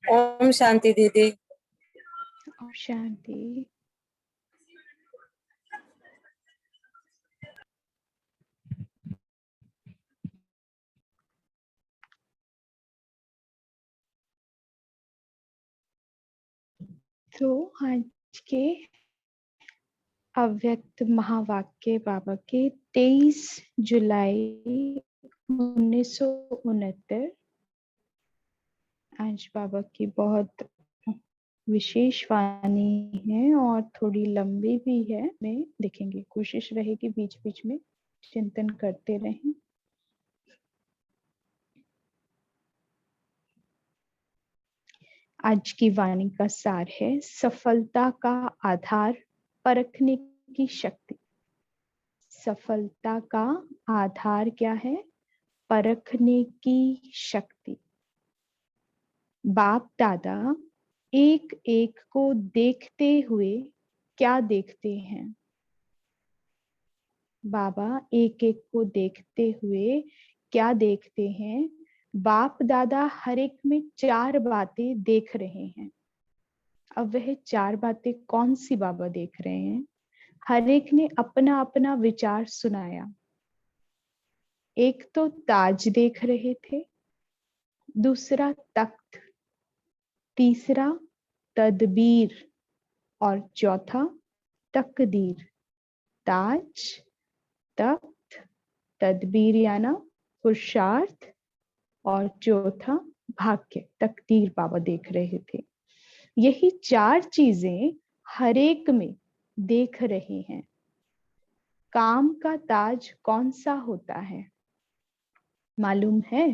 ओम शांति दीदी। ओम शांति। तो आज के अव्यक्त महावाक्य बाबा के 23 जुलाई 1969। आज बाबा की बहुत विशेष वाणी है और थोड़ी लंबी भी है। मैं देखेंगे, कोशिश रहेगी बीच बीच में चिंतन करते रहें। आज की वाणी का सार है, सफलता का आधार परखने की शक्ति। सफलता का आधार क्या है? परखने की शक्ति। बाप दादा एक एक को देखते हुए क्या देखते हैं? बाबा एक एक को देखते हुए क्या देखते हैं? बाप दादा हर एक में 4 बातें देख रहे हैं। अब वह 4 बातें कौन सी बाबा देख रहे हैं? हर एक ने अपना अपना विचार सुनाया। एक तो ताज देख रहे थे, दूसरा तख्त, तीसरा तदबीर और चौथा तकदीर। ताज, तख्त, तदबीर याना पुरुषार्थ और चौथा भाग्य, तकदीर बाबा देख रहे थे। यही 4 चीजें हर एक में देख रहे हैं। काम का ताज कौन सा होता है मालूम है?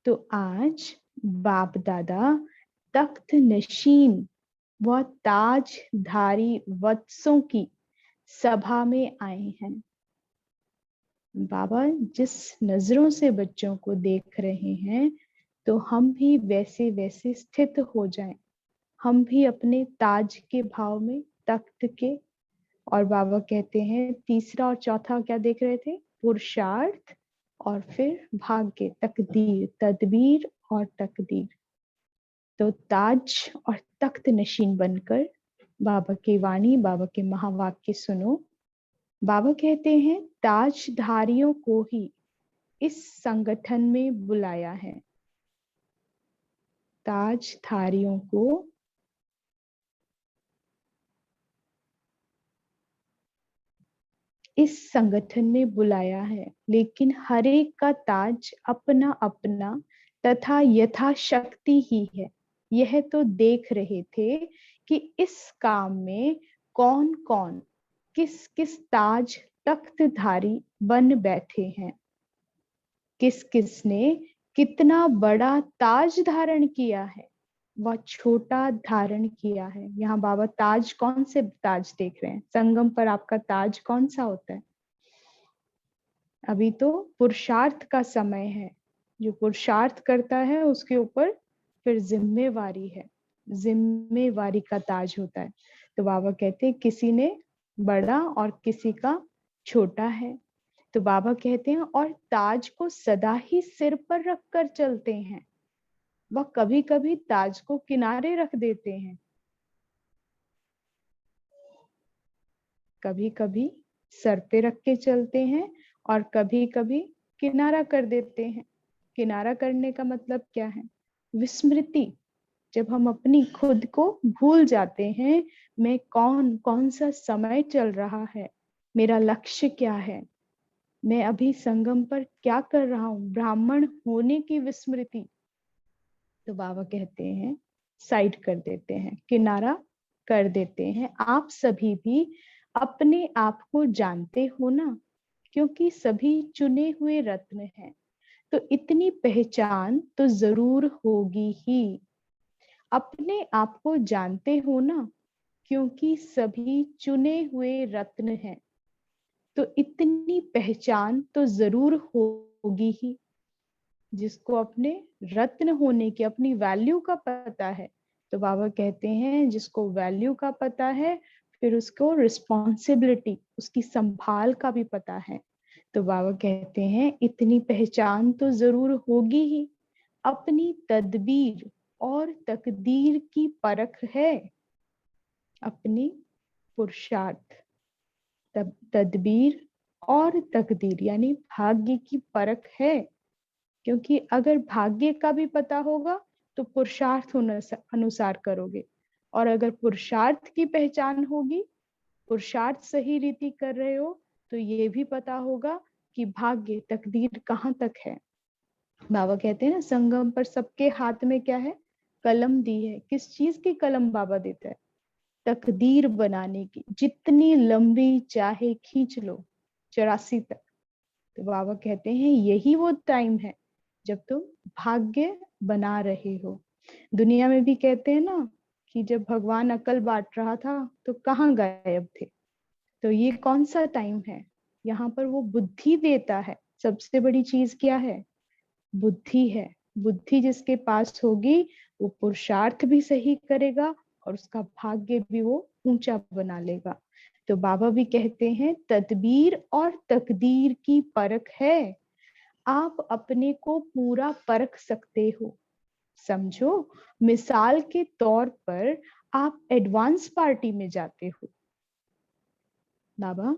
तो आज बाप दादा तख्त नशीन व ताजधारी वत्सों की सभा में आए हैं। बाबा जिस नजरों से बच्चों को देख रहे हैं, तो हम भी वैसे वैसे स्थित हो जाएं। हम भी अपने ताज के भाव में, तख्त के। और बाबा कहते हैं तीसरा और चौथा क्या देख रहे थे? पुरुषार्थ और फिर भाग्य, तकदीर, तदबीर और तकदीर। तो ताज और तख्त नशीन बनकर बाबा की वाणी, बाबा के महावाक्य सुनो। बाबा कहते हैं ताजधारियों को ही इस संगठन में बुलाया है। ताजधारियों को इस संगठन में बुलाया है, लेकिन हर एक का ताज अपना अपना तथा यथाशक्ति ही है। यह तो देख रहे थे कि इस काम में कौन कौन किस किस ताज तख्तधारी बन बैठे हैं। किस किस ने कितना बड़ा ताज धारण किया है, वह छोटा धारण किया है। यहाँ बाबा ताज, कौन से ताज देख रहे हैं? संगम पर आपका ताज कौन सा होता है? अभी तो पुरुषार्थ का समय है। जो पुरुषार्थ करता है उसके ऊपर फिर जिम्मेवारी है, जिम्मेवारी का ताज होता है। तो बाबा कहते हैं किसी ने बड़ा और किसी का छोटा है। तो बाबा कहते हैं और ताज को सदा ही सिर पर रख कर चलते हैं, वह कभी कभी ताज को किनारे रख देते हैं। कभी कभी सर पे रख के चलते हैं और कभी कभी किनारा कर देते हैं। किनारा करने का मतलब क्या है? विस्मृति। जब हम अपनी खुद को भूल जाते हैं, मैं कौन, कौन सा समय चल रहा है, मेरा लक्ष्य क्या है, मैं अभी संगम पर क्या कर रहा हूं, ब्राह्मण होने की विस्मृति। तो बाबा कहते हैं साइड कर देते हैं, किनारा कर देते हैं। आप सभी भी अपने आप को जानते हो ना, क्योंकि सभी चुने हुए रत्न हैं। तो इतनी पहचान तो जरूर होगी ही। अपने आप को जानते हो ना, क्योंकि सभी चुने हुए रत्न हैं। तो इतनी पहचान तो जरूर होगी ही। जिसको अपने रत्न होने की, अपनी वैल्यू का पता है, तो बाबा कहते हैं जिसको वैल्यू का पता है, फिर उसको रिस्पॉन्सिबिलिटी, उसकी संभाल का भी पता है। तो बाबा कहते हैं इतनी पहचान तो जरूर होगी ही। अपनी तदबीर, और तकदीर की परख है अपनी पुरुषार्थ। तदबीर और तकदीर यानी भाग्य की परख है, क्योंकि अगर भाग्य का भी पता होगा तो पुरुषार्थ अनुसार करोगे, और अगर पुरुषार्थ की पहचान होगी, पुरुषार्थ सही रीति कर रहे हो, तो ये भी पता होगा कि भाग्य तकदीर कहाँ तक है। बाबा कहते हैं ना, संगम पर सबके हाथ में क्या है? कलम दी है। किस चीज की कलम बाबा देता है? तकदीर बनाने की। जितनी लंबी चाहे खींच लो, 84 तक। तो बाबा कहते हैं यही वो टाइम है जब तुम भाग्य बना रहे हो। दुनिया में भी कहते हैं ना कि जब भगवान अकल बांट रहा था तो कहाँ गायब थे। तो ये कौन सा टाइम है? यहाँ पर वो बुद्धि देता है। सबसे बड़ी चीज क्या है? बुद्धि है। बुद्धि जिसके पास होगी वो पुरुषार्थ भी सही करेगा और उसका भाग्य भी वो ऊंचा बना लेगा। तो बाबा भी कहते हैं तदबीर और तकदीर की परख है। आप अपने को पूरा परख सकते हो। समझो, मिसाल के तौर पर आप एडवांस पार्टी में जाते हो। बाबा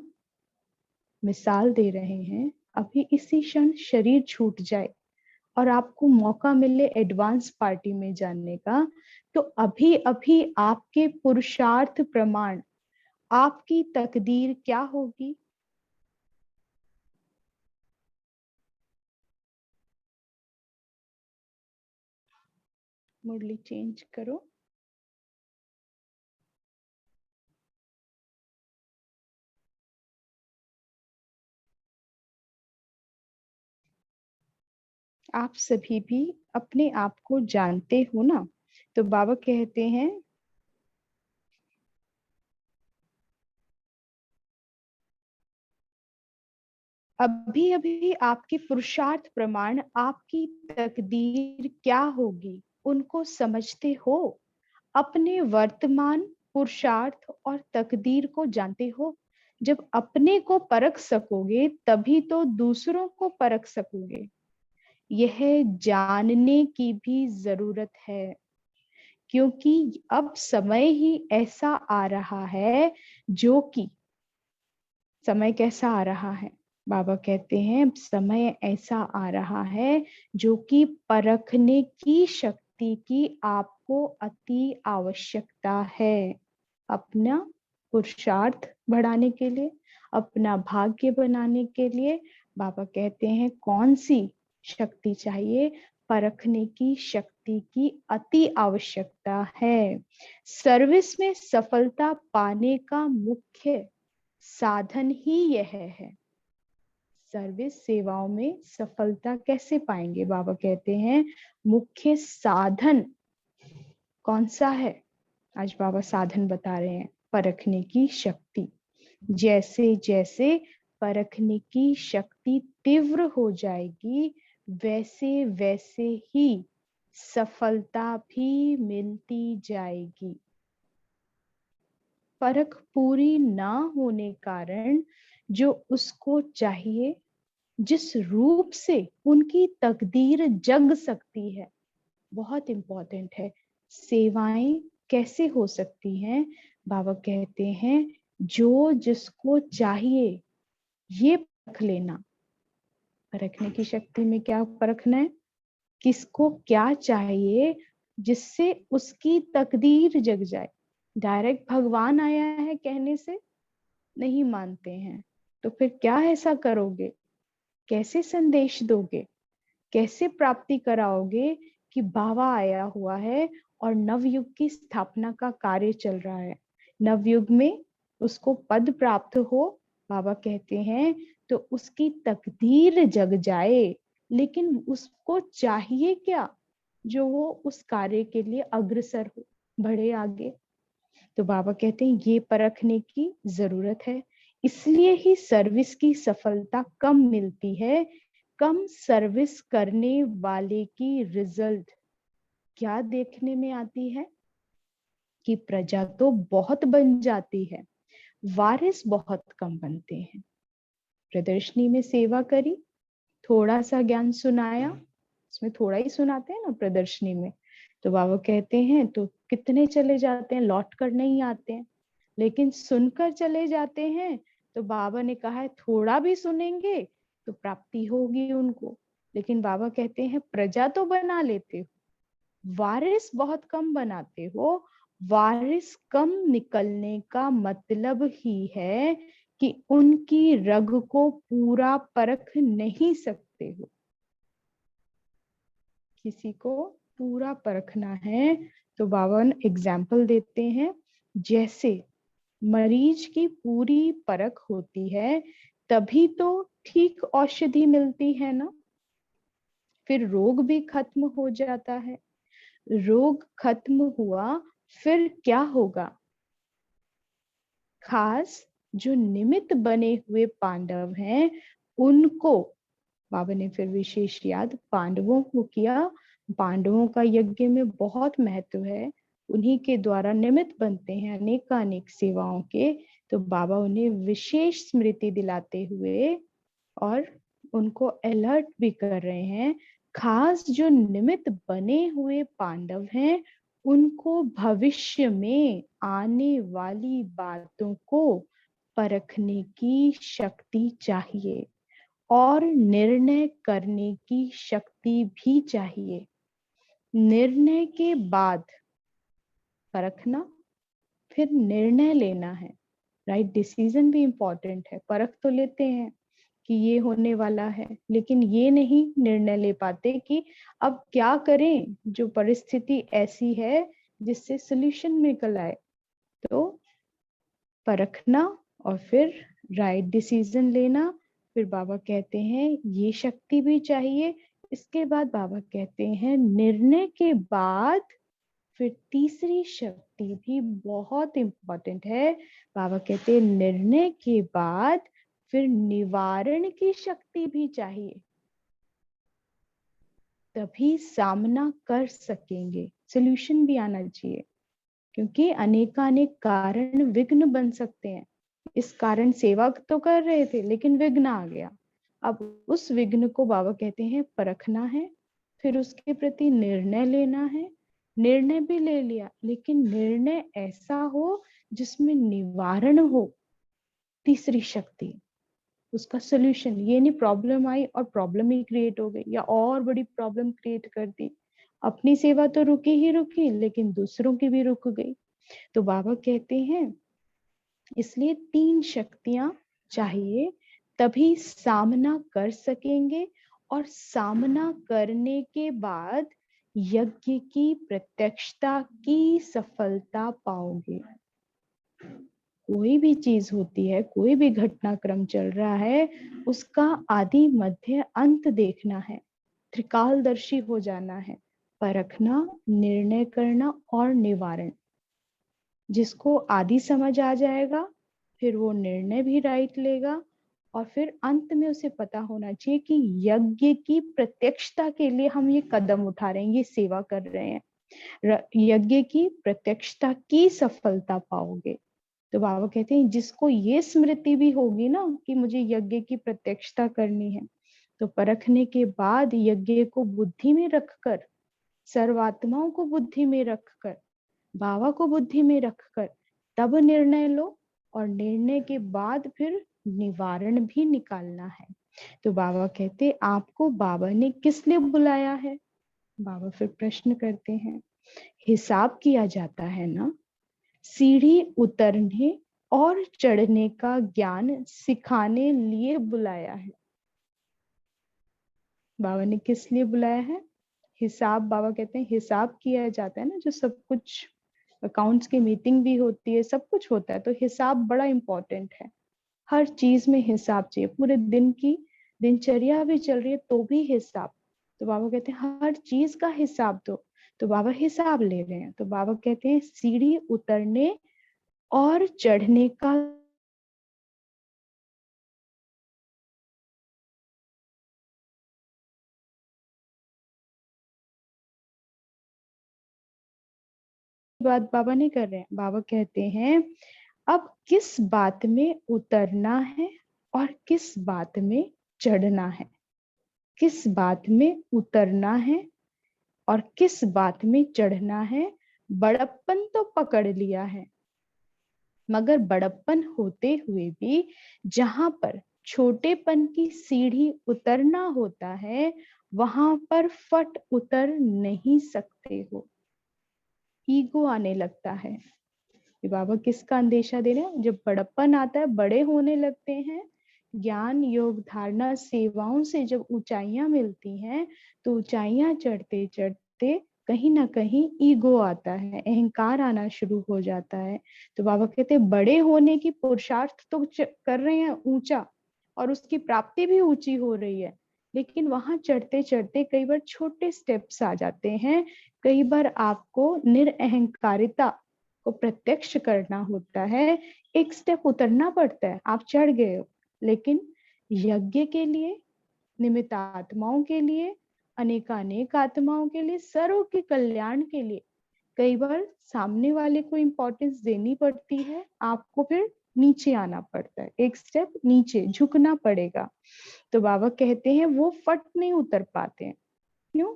मिसाल दे रहे हैं, अभी इसी क्षण शरीर छूट जाए और आपको मौका मिले एडवांस पार्टी में जाने का, तो अभी अभी आपके पुरुषार्थ प्रमाण, आपकी तकदीर क्या होगी? मुरली चेंज करो। आप सभी भी अपने आप को जानते हो ना। तो बाबा कहते हैं अभी अभी आपके पुरुषार्थ प्रमाण, आपकी तकदीर क्या होगी, उनको समझते हो। अपने वर्तमान पुरुषार्थ और तकदीर को जानते हो। जब अपने को परख सकोगे तभी तो दूसरों को परख सकोगे। यह जानने की भी जरूरत है, क्योंकि अब समय ही ऐसा आ रहा है जो कि, समय कैसा आ रहा है? बाबा कहते हैं समय ऐसा आ रहा है जो कि परखने की शक्ति की आपको अति आवश्यकता है। अपना पुरुषार्थ बढ़ाने के लिए, अपना भाग्य बनाने के लिए बाबा कहते हैं कौन सी शक्ति चाहिए? परखने की शक्ति की अति आवश्यकता है। सर्विस में सफलता पाने का मुख्य साधन ही यह है। सर्विस सेवाओं में सफलता कैसे पाएंगे? बाबा कहते हैं मुख्य साधन कौन सा है? आज बाबा साधन बता रहे हैं, परखने की शक्ति। जैसे जैसे परखने की शक्ति तीव्र हो जाएगी, वैसे वैसे ही सफलता भी मिलती जाएगी। परख पूरी ना होने कारण जो उसको चाहिए, जिस रूप से उनकी तकदीर जग सकती है, बहुत इंपॉर्टेंट है। सेवाएं कैसे हो सकती हैं? बाबा कहते हैं जो जिसको चाहिए ये परख लेना। परखने की शक्ति में क्या परखना है? किसको क्या चाहिए जिससे उसकी तकदीर जग जाए। डायरेक्ट भगवान आया है कहने से नहीं मानते हैं, तो फिर क्या ऐसा करोगे? कैसे संदेश दोगे? कैसे प्राप्ति कराओगे कि बाबा आया हुआ है और नवयुग की स्थापना का कार्य चल रहा है, नवयुग में उसको पद प्राप्त हो? बाबा कहते हैं तो उसकी तकदीर जग जाए, लेकिन उसको चाहिए क्या? जो वो उस कार्य के लिए अग्रसर हो, बढ़े आगे। तो बाबा कहते हैं ये परखने की जरूरत है। इसलिए ही सर्विस की सफलता कम मिलती है। कम सर्विस करने वाले की रिजल्ट क्या देखने में आती है कि प्रजा तो बहुत बन जाती है, वारिस बहुत कम बनते हैं। प्रदर्शनी में सेवा करी, थोड़ा सा ज्ञान सुनाया, इसमें थोड़ा ही सुनाते हैं ना प्रदर्शनी में, तो बाबा कहते हैं तो कितने चले जाते हैं, लौट कर नहीं आते हैं, लेकिन सुनकर चले जाते हैं। तो बाबा ने कहा है थोड़ा भी सुनेंगे तो प्राप्ति होगी उनको। लेकिन बाबा कहते हैं प्रजा तो बना लेते हो, वारिस बहुत कम बनाते हो। वारिस कम निकलने का मतलब ही है कि उनकी रग को पूरा परख नहीं सकते हो। किसी को पूरा परखना है तो बाबा एग्जाम्पल देते हैं, जैसे मरीज की पूरी परख होती है तभी तो ठीक औषधि मिलती है ना, फिर रोग भी खत्म हो जाता है। रोग खत्म हुआ फिर क्या होगा? खास जो निमित्त बने हुए पांडव हैं उनको बाबा ने फिर विशेष याद पांडवों को किया। पांडवों का यज्ञ में बहुत महत्व है, उन्हीं के द्वारा निमित्त बनते हैं अनेकानेक सेवाओं के। तो बाबा उन्हें विशेष स्मृति दिलाते हुए और उनको अलर्ट भी कर रहे हैं, खास जो निमित्त बने हुए पांडव हैं उनको भविष्य में आने वाली बातों को परखने की शक्ति चाहिए और निर्णय करने की शक्ति भी चाहिए। निर्णय के बाद परखना, फिर निर्णय लेना है। राइट डिसीजन भी इम्पोर्टेंट है। परख तो लेते हैं कि ये होने वाला है, लेकिन ये नहीं निर्णय ले पाते कि अब क्या करें, जो परिस्थिति ऐसी है जिससे सोल्यूशन निकल आए। तो परखना और फिर राइट डिसीजन लेना। फिर बाबा कहते हैं ये शक्ति भी चाहिए। इसके बाद बाबा कहते हैं निर्णय के बाद फिर तीसरी शक्ति भी बहुत इंपॉर्टेंट है। बाबा कहते हैं निर्णय के बाद फिर निवारण की शक्ति भी चाहिए, तभी सामना कर सकेंगे। सोल्यूशन भी आना चाहिए, क्योंकि अनेकानेक कारण विघ्न बन सकते हैं। इस कारण सेवा तो कर रहे थे लेकिन विघ्न आ गया। अब उस विघ्न को बाबा कहते हैं परखना है, फिर उसके प्रति निर्णय लेना है। निर्णय भी ले लिया, लेकिन निर्णय ऐसा हो जिसमें निवारण हो। तीसरी शक्ति उसका सोल्यूशन, ये नहीं प्रॉब्लम आई और प्रॉब्लम ही क्रिएट हो गई या और बड़ी प्रॉब्लम क्रिएट कर दी। अपनी सेवा तो रुकी ही रुकी, लेकिन दूसरों की भी रुक गई। तो बाबा कहते हैं इसलिए तीन शक्तियां चाहिए, तभी सामना कर सकेंगे। और सामना करने के बाद यज्ञ की प्रत्यक्षता की सफलता पाओगे। कोई भी चीज होती है, कोई भी घटनाक्रम चल रहा है, उसका आदि मध्य अंत देखना है, त्रिकालदर्शी हो जाना है। परखना, निर्णय करना और निवारण। जिसको आदि समझ आ जाएगा फिर वो निर्णय भी राइट लेगा, और फिर अंत में उसे पता होना चाहिए कि यज्ञ की प्रत्यक्षता के लिए हम ये कदम उठा रहे हैं, ये सेवा कर रहे हैं। यज्ञ की प्रत्यक्षता की सफलता पाओगे। तो बाबा कहते हैं जिसको ये स्मृति भी होगी ना कि मुझे यज्ञ की प्रत्यक्षता करनी है, तो परखने के बाद यज्ञ को बुद्धि में रखकर, सर्वात्माओं को बुद्धि में रखकर, बाबा को बुद्धि में रखकर तब निर्णय लो, और निर्णय के बाद फिर निवारण भी निकालना है। तो बाबा कहते आपको बाबा ने किस लिए बुलाया है? बाबा फिर प्रश्न करते हैं, हिसाब किया जाता है ना, सीढ़ी उतरने और चढ़ने का ज्ञान सिखाने लिए बुलाया है। बाबा ने किस लिए बुलाया है? हिसाब, बाबा कहते हैं हिसाब किया जाता है ना, जो सब कुछ अकाउंट्स की मीटिंग भी होती है, सब कुछ होता है, तो हिसाब बड़ा इंपॉर्टेंट है। हर चीज में हिसाब चाहिए। पूरे दिन की दिनचर्या भी चल रही है तो भी हिसाब। तो बाबा कहते हैं हर चीज का हिसाब दो। तो बाबा हिसाब ले रहे हैं। तो बाबा कहते हैं सीढ़ी उतरने और चढ़ने का बात बाबा नहीं कर रहे हैं। बाबा कहते हैं अब किस बात में उतरना है और किस बात में चढ़ना है। किस बात में उतरना है और किस बात में चढ़ना है। बड़प्पन तो पकड़ लिया है, मगर बड़प्पन होते हुए भी जहां पर छोटेपन की सीढ़ी उतरना होता है, वहां पर फट उतर नहीं सकते हो। ईगो आने लगता है। ये बाबा किसका अंदेशा दे रहे हैं? जब बड़प्पन आता है, बड़े होने लगते हैं, ज्ञान योग धारणा सेवाओं से जब ऊंचाइयां मिलती हैं, तो ऊंचाइयां चढ़ते चढ़ते कहीं ना कहीं ईगो आता है, अहंकार आना शुरू हो जाता है। तो बाबा कहते हैं बड़े होने की पुरुषार्थ तो कर रहे हैं ऊंचा, और उसकी प्राप्ति भी ऊंची हो रही है, लेकिन वहां चढ़ते चढ़ते कई बार छोटे स्टेप्स आ जाते हैं। कई बार आपको निरअहंकारिता को प्रत्यक्ष करना होता है, एक स्टेप उतरना पड़ता है। आप चढ़ गए हो, लेकिन यज्ञ के लिए, निमित्त आत्माओं के लिए, अनेकानेक आत्माओं के लिए, सर्व के कल्याण के लिए कई बार सामने वाले को इम्पोर्टेंस देनी पड़ती है, आपको फिर नीचे आना पड़ता है, एक स्टेप नीचे झुकना पड़ेगा। तो बाबा कहते हैं वो फट नहीं उतर पाते हैं। क्यों?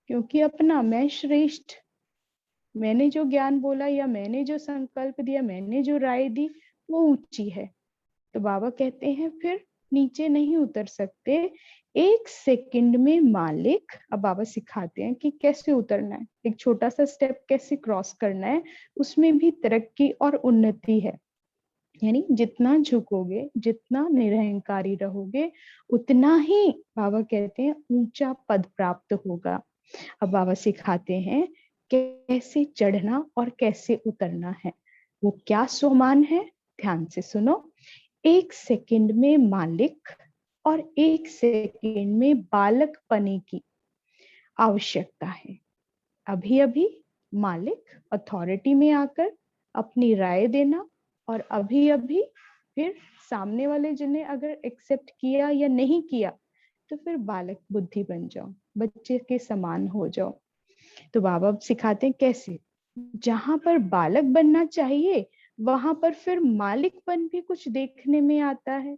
क्योंकि अपना मैं श्रेष्ठ, मैंने जो ज्ञान बोला या मैंने जो संकल्प दिया, मैंने जो राय दी, वो ऊंची है। तो बाबा कहते हैं फिर नीचे नहीं उतर सकते। एक सेकंड में मालिक, अब बाबा सिखाते हैं कि कैसे उतरना है, एक छोटा सा स्टेप कैसे क्रॉस करना है, उसमें भी तरक्की और उन्नति है। यानी जितना झुकोगे, जितना निरहंकारी रहोगे, उतना ही बाबा कहते हैं ऊंचा पद प्राप्त होगा। अब बाबा सिखाते हैं कैसे चढ़ना और कैसे उतरना है। वो क्या सोमान है, ध्यान से सुनो। एक सेकंड में मालिक और एक सेकंड में बालक पने की आवश्यकता है। अभी अभी मालिक अथॉरिटी में आकर अपनी राय देना, और अभी अभी फिर सामने वाले जिन्हें अगर एक्सेप्ट किया या नहीं किया, तो फिर बालक बुद्धि बन जाओ, बच्चे के समान हो जाओ। तो बाबा सिखाते हैं कैसे, जहां पर बालक बनना चाहिए वहां पर फिर मालिकपन भी कुछ देखने में आता है।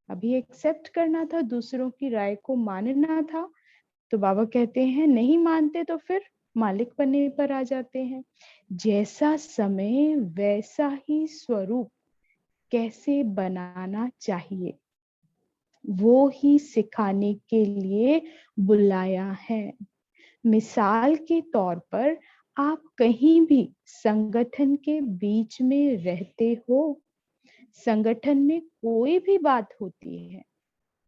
अभी एक्सेप्ट करना था, दूसरों की राय को मानना था, तो बाबा कहते हैं नहीं मानते तो फिर मालिक बनने पर आ जाते हैं। जैसा समय वैसा ही स्वरूप कैसे बनाना चाहिए, वो ही सिखाने के लिए बुलाया है। मिसाल के तौर पर आप कहीं भी संगठन के बीच में रहते हो, संगठन में कोई भी बात होती है,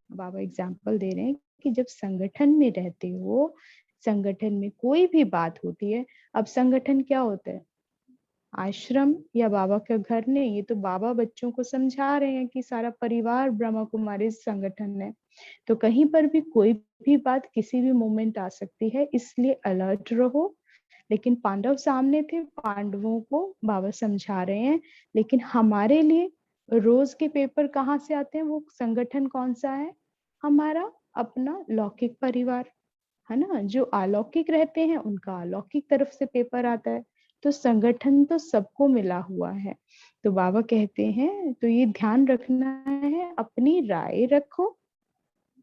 बाबा एग्जाम्पल दे रहे हैं कि जब संगठन में रहते हो, संगठन में कोई भी बात होती है। अब संगठन क्या होता है? आश्रम या बाबा का घर नहीं, ये तो बाबा बच्चों को समझा रहे हैं कि सारा परिवार ब्रह्मा कुमारी संगठन है। तो कहीं पर भी कोई भी बात किसी भी मोमेंट आ सकती है, इसलिए अलर्ट रहो। लेकिन पांडव सामने थे, पांडवों को बाबा समझा रहे हैं। लेकिन हमारे लिए रोज के पेपर कहाँ से आते हैं? वो संगठन कौन सा है? हमारा अपना लौकिक परिवार है ना। जो अलौकिक रहते हैं उनका अलौकिक तरफ से पेपर आता है। तो संगठन तो सबको मिला हुआ है। तो बाबा कहते हैं तो ये ध्यान रखना है, अपनी राय रखो,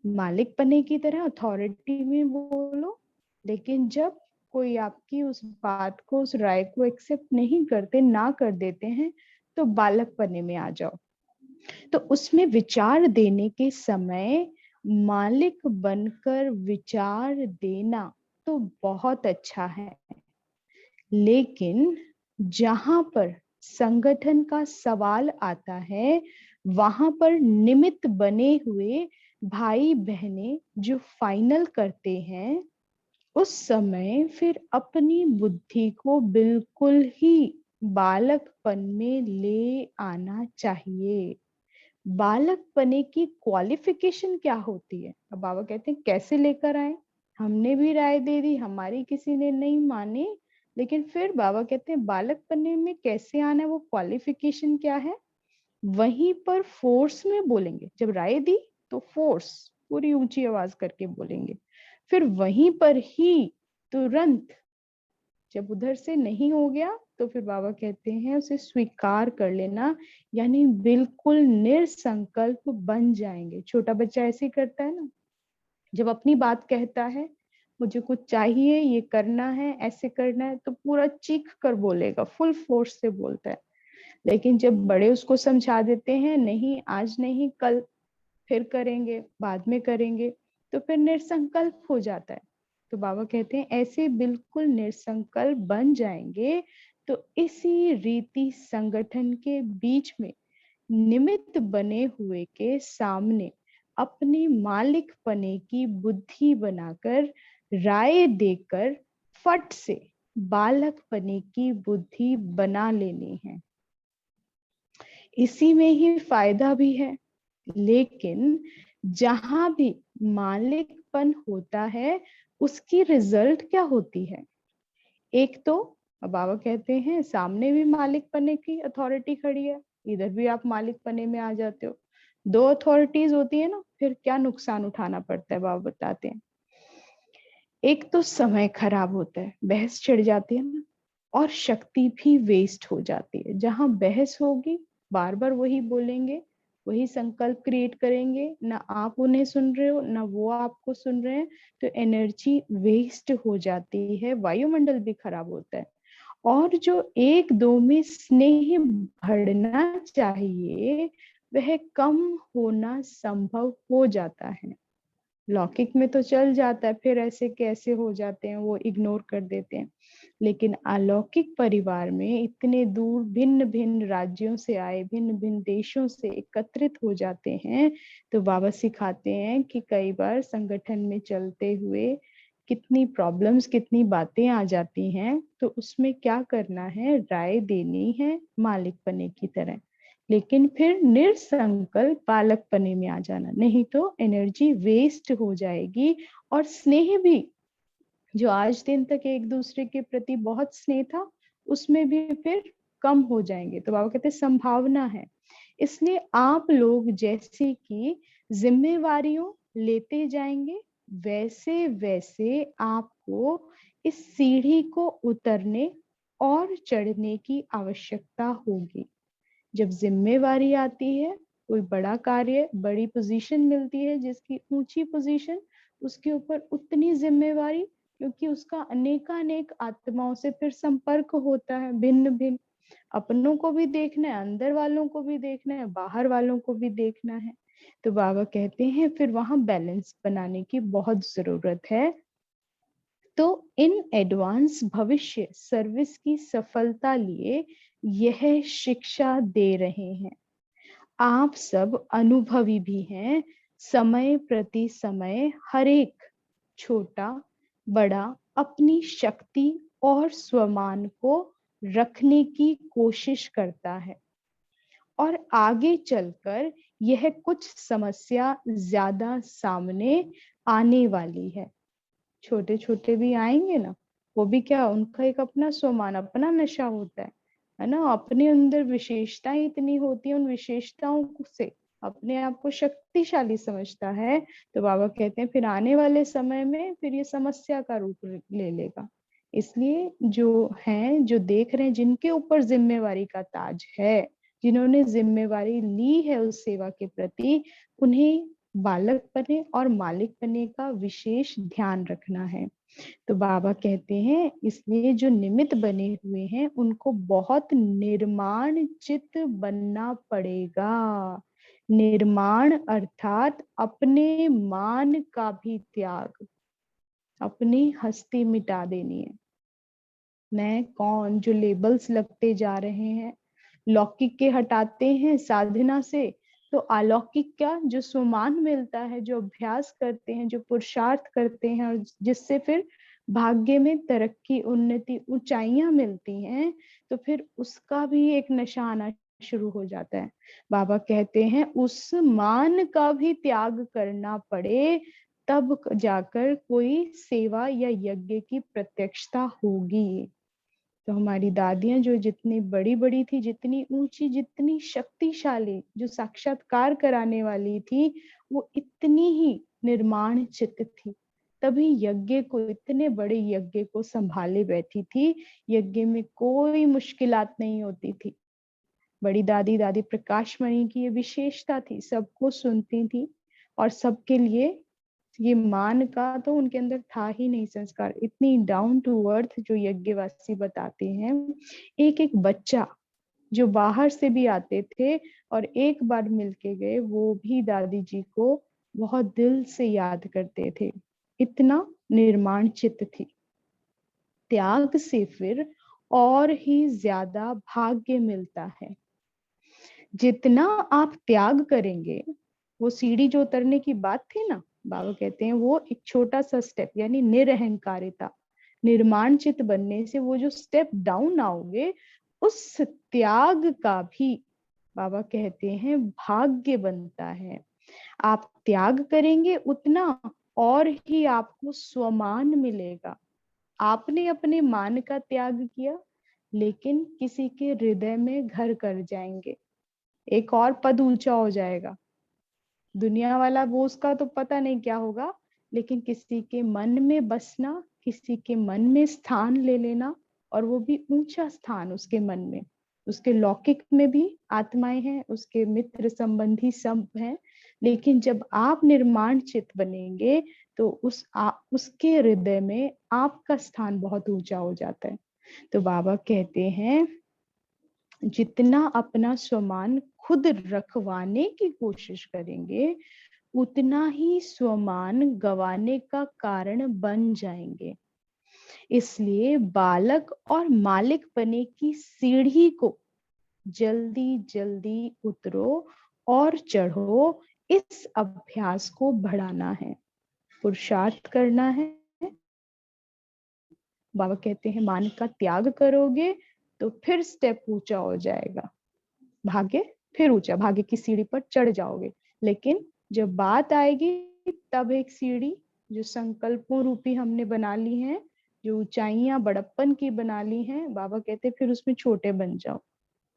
मालिक बने की तरह अथॉरिटी में बोलो। लेकिन जब कोई आपकी उस बात को, उस राय को एक्सेप्ट नहीं करते, ना कर देते हैं, तो बालक बने में आ जाओ। तो उसमें विचार देने के समय मालिक बनकर विचार देना तो बहुत अच्छा है, लेकिन जहां पर संगठन का सवाल आता है, वहां पर निमित्त बने हुए भाई बहनें जो फाइनल करते हैं, उस समय फिर अपनी बुद्धि को बिल्कुल ही बालकपन में ले आना चाहिए। बालक बने की क्वालिफिकेशन क्या होती है? अब बाबा कहते हैं कैसे लेकर आए। हमने भी राय दे दी, हमारी किसी ने नहीं माने, लेकिन फिर बाबा कहते हैं बालक बनने में कैसे आना है, वो क्वालिफिकेशन क्या है? वहीं पर फोर्स में बोलेंगे। जब राय दी तो फोर्स, पूरी ऊंची आवाज करके बोलेंगे। फिर वहीं पर ही तुरंत, जब उधर से नहीं हो गया, तो फिर बाबा कहते हैं उसे स्वीकार कर लेना, यानी बिल्कुल निरसंकल्प बन जाएंगे। छोटा बच्चा ऐसे ही करता है ना, जब अपनी बात कहता है मुझे कुछ चाहिए, ये करना है, ऐसे करना है, तो पूरा चीख कर बोलेगा, फुल फोर्स से बोलता है। लेकिन जब बड़े उसको समझा देते हैं, नहीं आज नहीं, कल फिर करेंगे, बाद में करेंगे, तो फिर निरसंकल्प हो जाता है। तो बाबा कहते हैं ऐसे बिल्कुल निरसंकल्प बन जाएंगे तो इसी रीति संगठन के बीच में निमित्त बने हुए के सामने अपनी मालिक पने की बुद्धि बनाकर राय देकर फट से बालक पने की बुद्धि बना लेनी है। इसी में ही फायदा भी है। लेकिन जहां भी मालिकपन होता है उसकी रिजल्ट क्या होती है? एक तो बाबा कहते हैं सामने भी मालिक पने की अथॉरिटी खड़ी है, इधर भी आप मालिक पने में आ जाते हो। दो अथॉरिटीज होती है ना, फिर क्या नुकसान उठाना पड़ता है बाबा बताते हैं। एक तो समय खराब होता है, बहस छिड़ जाती है ना, और शक्ति भी वेस्ट हो जाती है। जहां बहस होगी, बार बार वही बोलेंगे, वही संकल्प क्रिएट करेंगे, ना आप उन्हें सुन रहे हो ना वो आपको सुन रहे हैं, तो एनर्जी वेस्ट हो जाती है, वायुमंडल भी खराब होता है। और जो एक दो में स्नेह बढ़ना चाहिए वह कम होना संभव हो जाता है। लौकिक में तो चल जाता है, फिर ऐसे कैसे हो जाते हैं वो इग्नोर कर देते हैं। लेकिन अलौकिक परिवार में इतने दूर भिन्न भिन्न राज्यों से आए, भिन्न भिन्न देशों से एकत्रित हो जाते हैं, तो बाबा सिखाते हैं कि कई बार संगठन में चलते हुए कितनी प्रॉब्लम्स, कितनी बातें आ जाती हैं, तो उसमें क्या करना है, राय देनी है मालिक पने की तरह। लेकिन फिर निरसंकल्प बालकपने में आ जाना, नहीं तो एनर्जी वेस्ट हो जाएगी। और स्नेह भी, जो आज दिन तक एक दूसरे के प्रति बहुत स्नेह था, उसमें भी फिर कम हो जाएंगे। तो बाबा कहते संभावना है। इसलिए आप लोग जैसे कि जिम्मेवारियों लेते जाएंगे, वैसे वैसे आपको इस सीढ़ी को उतरने और चढ़ने की आवश्यकता होगी। जब जिम्मेवारी आती है, कोई बड़ा कार्य, बड़ी पोजीशन मिलती है, जिसकी ऊंची पोजीशन, उसके ऊपर उतनी जिम्मेवारी, क्योंकि उसका अनेकानेक आत्माओं से फिर संपर्क होता है, भिन्न भिन्न। अपनों को भी देखना है, अंदर वालों को भी देखना है, बाहर वालों को भी देखना है। तो बाबा कहते हैं फिर वहां बैलेंस बनाने की बहुत जरूरत है। तो इन एडवांस भविष्य सर्विस की सफलता लिए यह शिक्षा दे रहे हैं। आप सब अनुभवी भी हैं। समय प्रति समय हर एक छोटा बड़ा अपनी शक्ति और स्वमान को रखने की कोशिश करता है, और आगे चलकर यह कुछ समस्या ज्यादा सामने आने वाली है। छोटे छोटे भी आएंगे ना, वो भी क्या, उनका एक अपना स्वमान, अपना नशा होता है ना। अपने अंदर विशेषताएं इतनी होती है, उन विशेषताओं से अपने आप को शक्तिशाली समझता है। तो बाबा कहते हैं फिर आने वाले समय में फिर ये समस्या का रूप ले लेगा। इसलिए जो हैं, जो देख रहे हैं, जिनके ऊपर जिम्मेवारी का ताज है, जिन्होंने जिम्मेवारी ली है उस सेवा के प्रति, उन्हें बालक बने और मालिक बने का विशेष ध्यान रखना है। तो बाबा कहते हैं इसलिए जो निमित्त बने हुए हैं उनको बहुत निर्माण चित्त बनना पड़ेगा। निर्माण अर्थात अपने मान का भी त्याग, अपनी हस्ती मिटा देनी है। मैं कौन, जो लेबल्स लगते जा रहे हैं, लौकिक के हटाते हैं साधना से, तो अलौकिक क्या, जो सुमान मिलता है, जो अभ्यास करते हैं, जो पुरुषार्थ करते हैं, और जिससे फिर भाग्य में तरक्की, उन्नति, ऊंचाइयां मिलती हैं, तो फिर उसका भी एक नशा आना शुरू हो जाता है। बाबा कहते हैं उस मान का भी त्याग करना पड़े, तब जाकर कोई सेवा या यज्ञ की प्रत्यक्षता होगी। तो हमारी दादियां जो जितनी बड़ी बड़ी थी, जितनी ऊंची, जितनी शक्तिशाली, जो साक्षात्कार कराने वाली थी, वो इतनी ही निर्माण चित्त थी, तभी यज्ञ को, इतने बड़े यज्ञ को संभाले बैठी थी। यज्ञ में कोई मुश्किलात नहीं होती थी। बड़ी दादी, दादी प्रकाश मणि की ये विशेषता थी, सबको सुनती थी और सबके लिए ये मान का तो उनके अंदर था ही नहीं संस्कार। इतनी डाउन टू अर्थ जो यज्ञवासी बताते हैं, एक एक बच्चा जो बाहर से भी आते थे और एक बार मिलके गए, वो भी दादी जी को बहुत दिल से याद करते थे। इतना निर्माण चित्त थी। त्याग से फिर और ही ज्यादा भाग्य मिलता है। जितना आप त्याग करेंगे, वो सीढ़ी जो उतरने की बात थी ना, बाबा कहते हैं वो एक छोटा सा स्टेप, यानी निरहंकारिता, निर्माण चित्त बनने से वो जो स्टेप डाउन आओगे, उस त्याग का भी बाबा कहते हैं भाग्य बनता है। आप त्याग करेंगे उतना और ही आपको स्वमान मिलेगा। आपने अपने मान का त्याग किया, लेकिन किसी के हृदय में घर कर जाएंगे, एक और पद ऊंचा हो जाएगा। दुनिया वाला वो उसका तो पता नहीं क्या होगा, लेकिन किसी के मन में बसना, किसी के मन में स्थान ले लेना, और वो भी ऊंचा स्थान उसके मन में। उसके लौकिक में भी आत्माएं हैं, उसके मित्र संबंधी सब हैं, लेकिन जब आप निर्माण चित्त बनेंगे तो उसके हृदय में आपका स्थान बहुत ऊंचा हो जाता है। तो बाबा कहते हैं जितना अपना स्वमान खुद रखवाने की कोशिश करेंगे, उतना ही स्वमान गवाने का कारण बन जाएंगे। इसलिए बालक और मालिक बने की सीढ़ी को जल्दी जल्दी उतरो और चढ़ो। इस अभ्यास को बढ़ाना है, पुरुषार्थ करना है। बाबा कहते हैं मान का त्याग करोगे तो फिर स्टेप ऊंचा हो जाएगा, भाग्य फिर ऊंचा, भाग्य की सीढ़ी पर चढ़ जाओगे। लेकिन जब बात आएगी, तब एक सीढ़ी जो संकल्पों रूपी हमने बना ली है, जो ऊंचाइयां बड़प्पन की बना ली हैं, बाबा कहते फिर उसमें छोटे बन जाओ,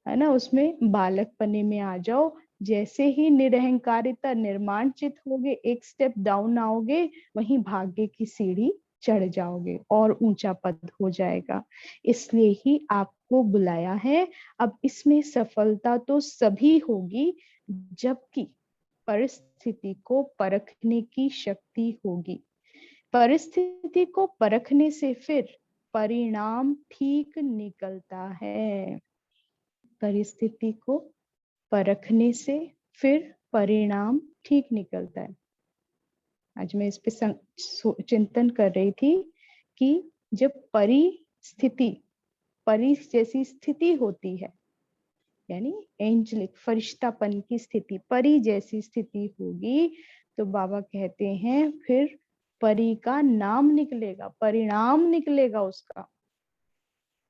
है ना, उसमें बालक पने में आ जाओ। जैसे ही निरहंकारिता निर्माण चित होगे, एक स्टेप डाउन आओगे, वहीं भाग्य की सीढ़ी चढ़ जाओगे और ऊंचा पद हो जाएगा। इसलिए ही आपको बुलाया है। अब इसमें सफलता तो सभी होगी, जबकि परिस्थिति को परखने की शक्ति होगी। परिस्थिति को परखने से फिर परिणाम ठीक निकलता है। परिस्थिति को परखने से फिर परिणाम ठीक निकलता है। आज मैं इस पे चिंतन कर रही थी कि जब परिस्थिति, परि जैसी स्थिति होती है, यानी एंजलिक फरिश्तापन की स्थिति, परी जैसी स्थिति होगी, तो बाबा कहते हैं फिर परी का नाम निकलेगा, परिणाम निकलेगा उसका,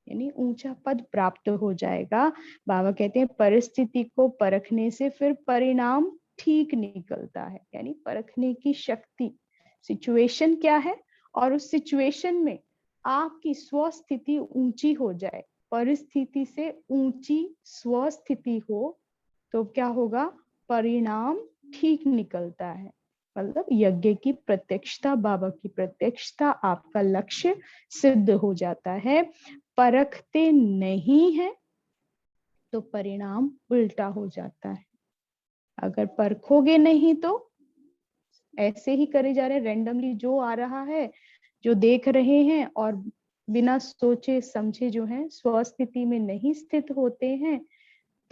यानी ऊंचा पद प्राप्त हो जाएगा। बाबा कहते हैं परिस्थिति को परखने से फिर परिणाम ठीक निकलता है, यानी परखने की शक्ति, सिचुएशन क्या है और उस सिचुएशन में आपकी स्वस्थिति ऊंची हो जाए, परिस्थिति से ऊंची स्वस्थिति हो, तो क्या होगा, परिणाम ठीक निकलता है। मतलब यज्ञ की प्रत्यक्षता, बाबा की प्रत्यक्षता, आपका लक्ष्य सिद्ध हो जाता है। परखते नहीं है तो परिणाम उल्टा हो जाता है। अगर परखोगे नहीं तो ऐसे ही करे जा रहे, रैंडमली जो आ रहा है, जो देख रहे हैं, और बिना सोचे समझे जो है स्वस्थिति में नहीं स्थित होते हैं,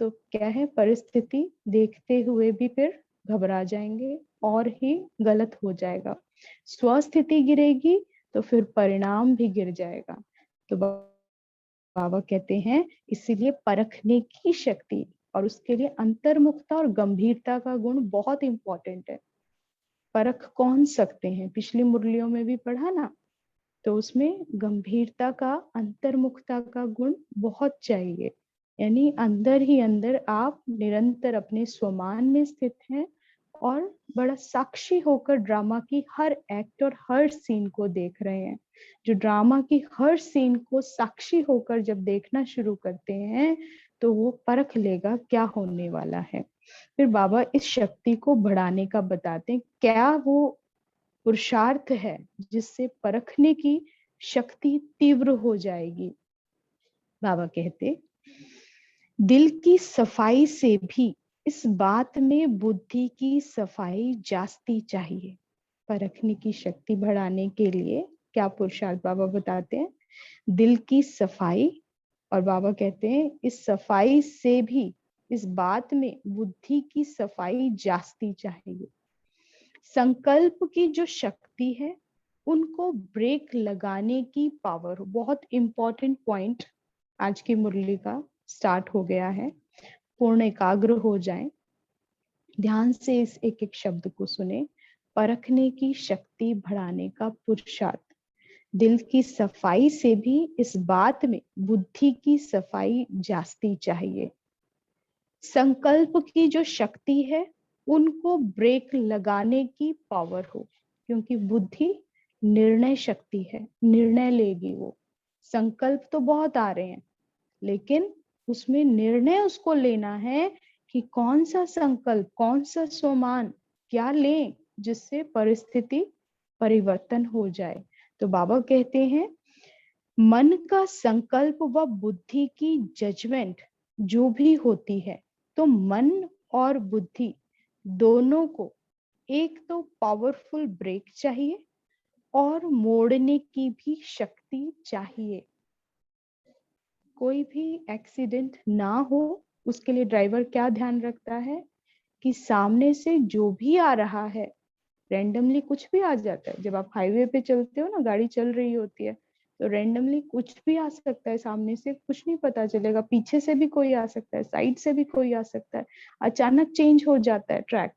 तो क्या है, परिस्थिति देखते हुए भी फिर घबरा जाएंगे और ही गलत हो जाएगा। स्वस्थिति गिरेगी तो फिर परिणाम भी गिर जाएगा। तो बाबा कहते हैं इसीलिए परखने की शक्ति, और उसके लिए अंतर्मुखता और गंभीरता का गुण बहुत इंपॉर्टेंट है। परख कौन सकते हैं, पिछली मुरलियों में भी पढ़ा ना, तो उसमें गंभीरता का, अंतर्मुखता का गुण बहुत चाहिए। यानी अंदर ही अंदर आप निरंतर अपने स्वमान में स्थित हैं और बड़ा साक्षी होकर ड्रामा की हर एक्ट और हर सीन को देख रहे हैं। जो ड्रामा की हर सीन को साक्षी होकर जब देखना शुरू करते हैं, तो वो परख लेगा क्या होने वाला है। फिर बाबा इस शक्ति को बढ़ाने का बताते हैं, क्या वो पुरुषार्थ है जिससे परखने की शक्ति तीव्र हो जाएगी। बाबा कहते दिल की सफाई से भी इस बात में बुद्धि की सफाई जास्ती चाहिए। परखने की शक्ति बढ़ाने के लिए क्या पुरुषार्थ बाबा बताते हैं? दिल की सफाई। और बाबा कहते हैं इस सफाई से भी, इस बात में बुद्धि की सफाई जास्ती चाहिए। संकल्प की जो शक्ति है उनको ब्रेक लगाने की पावर हो। बहुत इंपॉर्टेंट पॉइंट आज की मुरली का स्टार्ट हो गया है। पूर्ण एकाग्र हो जाएं, ध्यान से इस एक एक शब्द को सुने। परखने की शक्ति बढ़ाने का पुरुषार्थ, दिल की सफाई से भी इस बात में बुद्धि की सफाई जास्ती चाहिए। संकल्प की जो शक्ति है उनको ब्रेक लगाने की पावर हो, क्योंकि बुद्धि निर्णय शक्ति है, निर्णय लेगी वो। संकल्प तो बहुत आ रहे हैं, लेकिन उसमें निर्णय उसको लेना है कि कौन सा संकल्प, कौन सा सोमान क्या लें जिससे परिस्थिति परिवर्तन हो जाए। तो बाबा कहते हैं मन का संकल्प व बुद्धि की जजमेंट जो भी होती है, तो मन और बुद्धि दोनों को एक तो पावरफुल ब्रेक चाहिए और मोड़ने की भी शक्ति चाहिए। कोई भी एक्सीडेंट ना हो उसके लिए ड्राइवर क्या ध्यान रखता है कि सामने से जो भी आ रहा है, रैंडमली कुछ भी आ जाता है। जब आप हाईवे पे चलते हो ना, गाड़ी चल रही होती है, तो रैंडमली कुछ भी आ सकता है, सामने से कुछ नहीं पता चलेगा, पीछे से भी कोई आ सकता है, साइड से भी कोई आ सकता है, अचानक चेंज हो जाता है ट्रैक।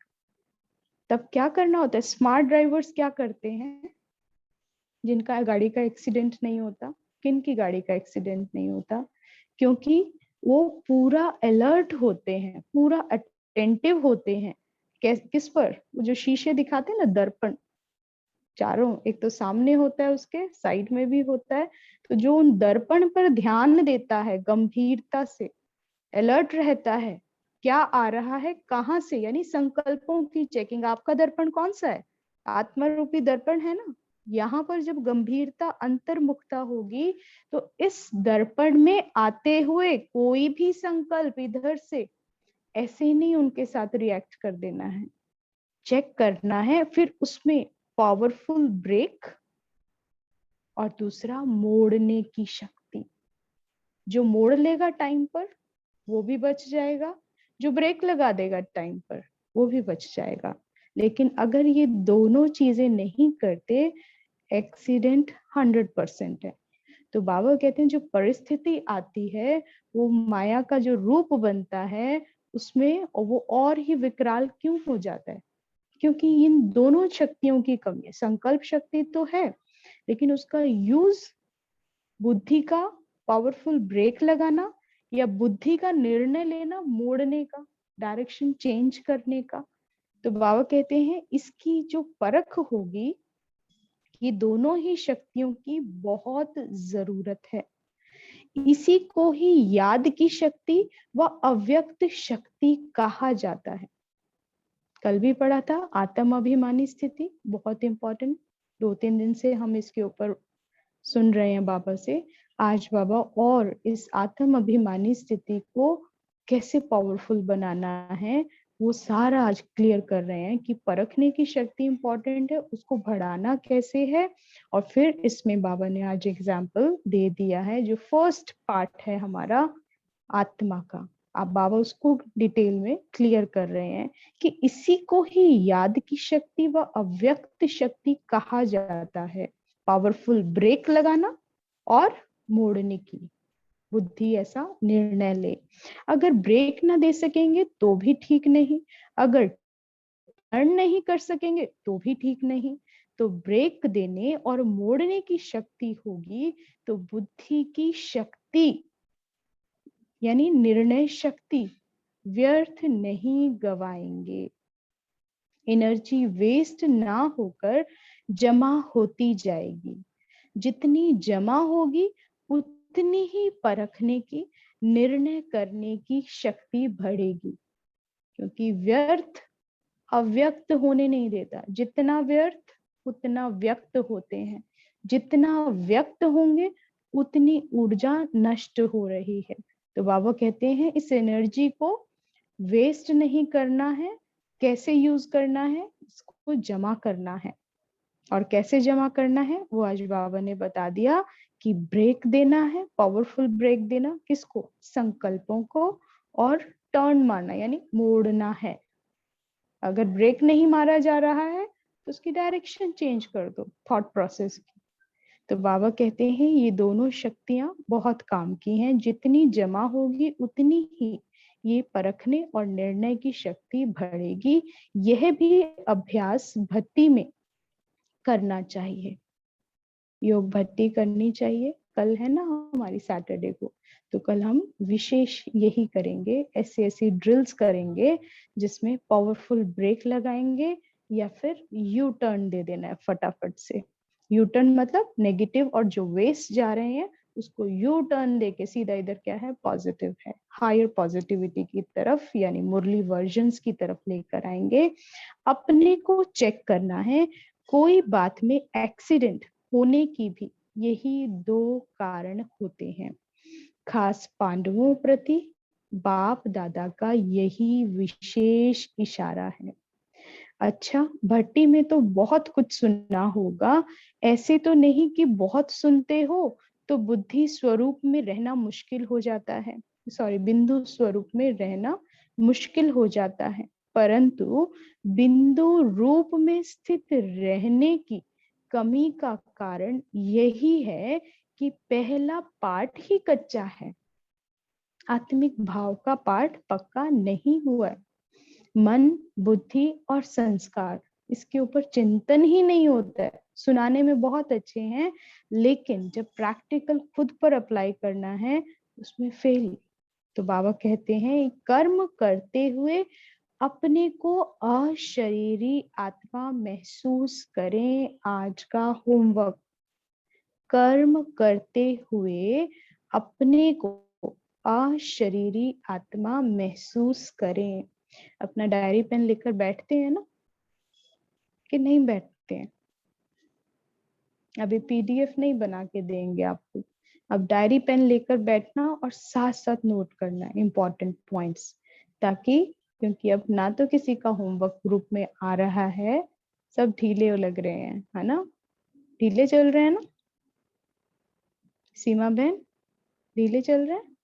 तब क्या करना होता है? स्मार्ट ड्राइवर्स क्या करते हैं, जिनका गाड़ी का एक्सीडेंट नहीं होता। किन की गाड़ी का एक्सीडेंट नहीं होता? क्योंकि वो पूरा अलर्ट होते हैं, पूरा अटेंटिव होते हैं। किस पर? जो शीशे दिखाते हैं ना, दर्पण, चारों, एक तो सामने होता है, उसके साइड में भी होता है। तो जो उन दर्पण पर ध्यान देता है, गंभीरता से अलर्ट रहता है, क्या आ रहा है, कहाँ से, यानी संकल्पों की चेकिंग। आपका दर्पण कौन सा है? आत्मा रूपी दर्पण है ना। यहाँ पर जब गंभीरता, अंतर्मुखता होगी, तो इस दर्पण में आते हुए कोई भी संकल्प इधर से ऐसे ही नहीं उनके साथ रिएक्ट कर देना है, चेक करना है, फिर उसमें पावरफुल ब्रेक। और दूसरा, मोड़ने की शक्ति। जो मोड़ लेगा टाइम पर वो भी बच जाएगा, जो ब्रेक लगा देगा टाइम पर वो भी बच जाएगा। लेकिन अगर ये दोनों चीजें नहीं करते, एक्सीडेंट 100% है। तो बाबा कहते हैं जो परिस्थिति आती है, वो माया का जो रूप बनता है उसमें वो और ही विकराल क्यों हो जाता है? क्योंकि इन दोनों शक्तियों की कमी है। संकल्प शक्ति तो है, लेकिन उसका यूज बुद्धि का पावरफुल ब्रेक लगाना, या बुद्धि का निर्णय लेना, मोड़ने का, डायरेक्शन चेंज करने का। तो बाबा कहते हैं इसकी जो परख होगी, ये दोनों ही शक्तियों की बहुत जरूरत है। इसी को ही याद की शक्ति व अव्यक्त शक्ति कहा जाता है। कल भी पढ़ा था आत्म अभिमानी स्थिति, बहुत इंपॉर्टेंट। 2-3 दिन से हम इसके ऊपर सुन रहे हैं बाबा से। आज बाबा और इस आत्म अभिमानी स्थिति को कैसे पावरफुल बनाना है वो सारा आज क्लियर कर रहे हैं कि परखने की शक्ति इंपॉर्टेंट है, उसको बढ़ाना कैसे है। और फिर इसमें बाबा ने आज एग्जाम्पल दे दिया है, जो फर्स्ट पार्ट है हमारा आत्मा का। आप बाबा उसको डिटेल में क्लियर कर रहे हैं कि इसी को ही याद की शक्ति व अव्यक्त शक्ति कहा जाता है। पावरफुल ब्रेक लगाना और मोड़ने की, बुद्धि ऐसा निर्णय ले। अगर ब्रेक ना दे सकेंगे तो भी ठीक नहीं, अगर टर्न नहीं कर सकेंगे तो भी ठीक नहीं। तो ब्रेक देने और मोड़ने की शक्ति होगी तो बुद्धि की शक्ति यानी निर्णय शक्ति व्यर्थ नहीं गवाएंगे। एनर्जी वेस्ट ना होकर जमा होती जाएगी। जितनी जमा होगी उतनी ही परखने की, निर्णय करने की शक्ति बढ़ेगी। क्योंकि व्यर्थ अव्यक्त होने नहीं देता। जितना व्यर्थ उतना व्यक्त होते हैं, जितना व्यक्त होंगे उतनी ऊर्जा नष्ट हो रही है। तो बाबा कहते हैं इस एनर्जी को वेस्ट नहीं करना है। कैसे यूज करना है? इसको जमा करना है। और कैसे जमा करना है वो आज बाबा ने बता दिया कि ब्रेक देना है, पावरफुल ब्रेक देना। किसको? संकल्पों को। और टर्न मारना यानी मोड़ना है। अगर ब्रेक नहीं मारा जा रहा है तो उसकी डायरेक्शन चेंज कर दो, थॉट प्रोसेस की। तो बाबा कहते हैं ये दोनों शक्तियां बहुत काम की हैं, जितनी जमा होगी उतनी ही ये परखने और निर्णय की शक्ति बढ़ेगी। यह भी अभ्यास भक्ति में करना चाहिए। योग भक्ति करनी चाहिए। कल है ना हमारी सैटरडे को, तो कल हम विशेष यही करेंगे, ऐसे ऐसे ड्रिल्स करेंगे जिसमें पावरफुल ब्रेक लगाएंगे या फिर यू टर्न दे देना है फटाफट से। यू टर्न मतलब नेगेटिव और जो वेस्ट जा रहे हैं उसको यू टर्न देके सीधा इधर क्या है, पॉजिटिव है, हायर पॉजिटिविटी की तरफ यानी मुरली वर्जन्स की तरफ लेकर आएंगे। अपने को चेक करना है। कोई बात में एक्सीडेंट होने की भी यही दो कारण होते हैं। खास पांडवों प्रति बाप दादा का यही विशेष इशारा है। अच्छा, भट्टी में तो बहुत कुछ सुना होगा, ऐसे तो नहीं कि बहुत सुनते हो तो बुद्धि स्वरूप में रहना मुश्किल हो जाता है, सॉरी बिंदु स्वरूप में रहना मुश्किल हो जाता है, परंतु बिंदु रूप में स्थित रहने की कमी का कारण यही है कि पहला पाठ ही कच्चा है। आत्मिक भाव का पाठ पक्का नहीं हुआ है। मन, बुद्धि और संस्कार, इसके ऊपर चिंतन ही नहीं होता है। सुनाने में बहुत अच्छे हैं, लेकिन जब प्रैक्टिकल खुद पर अप्लाई करना है उसमें फेल। तो बाबा कहते हैं कर्म करते हुए अपने को अशरीरी आत्मा महसूस करें। आज का होमवर्क, कर्म करते हुए अपने को अशरीरी आत्मा महसूस करें। अपना डायरी पेन लेकर बैठते हैं ना कि नहीं बैठते हैं? अभी पीडीएफ नहीं बना के देंगे आपको, अब डायरी पेन लेकर बैठना और साथ साथ नोट करना इंपॉर्टेंट पॉइंट्स, ताकि क्योंकि अब ना तो किसी का होमवर्क ग्रुप में आ रहा है, सब ढीले लग रहे हैं, है ना? ढीले चल रहे हैं ना सीमा बहन? ढीले चल रहे हैं?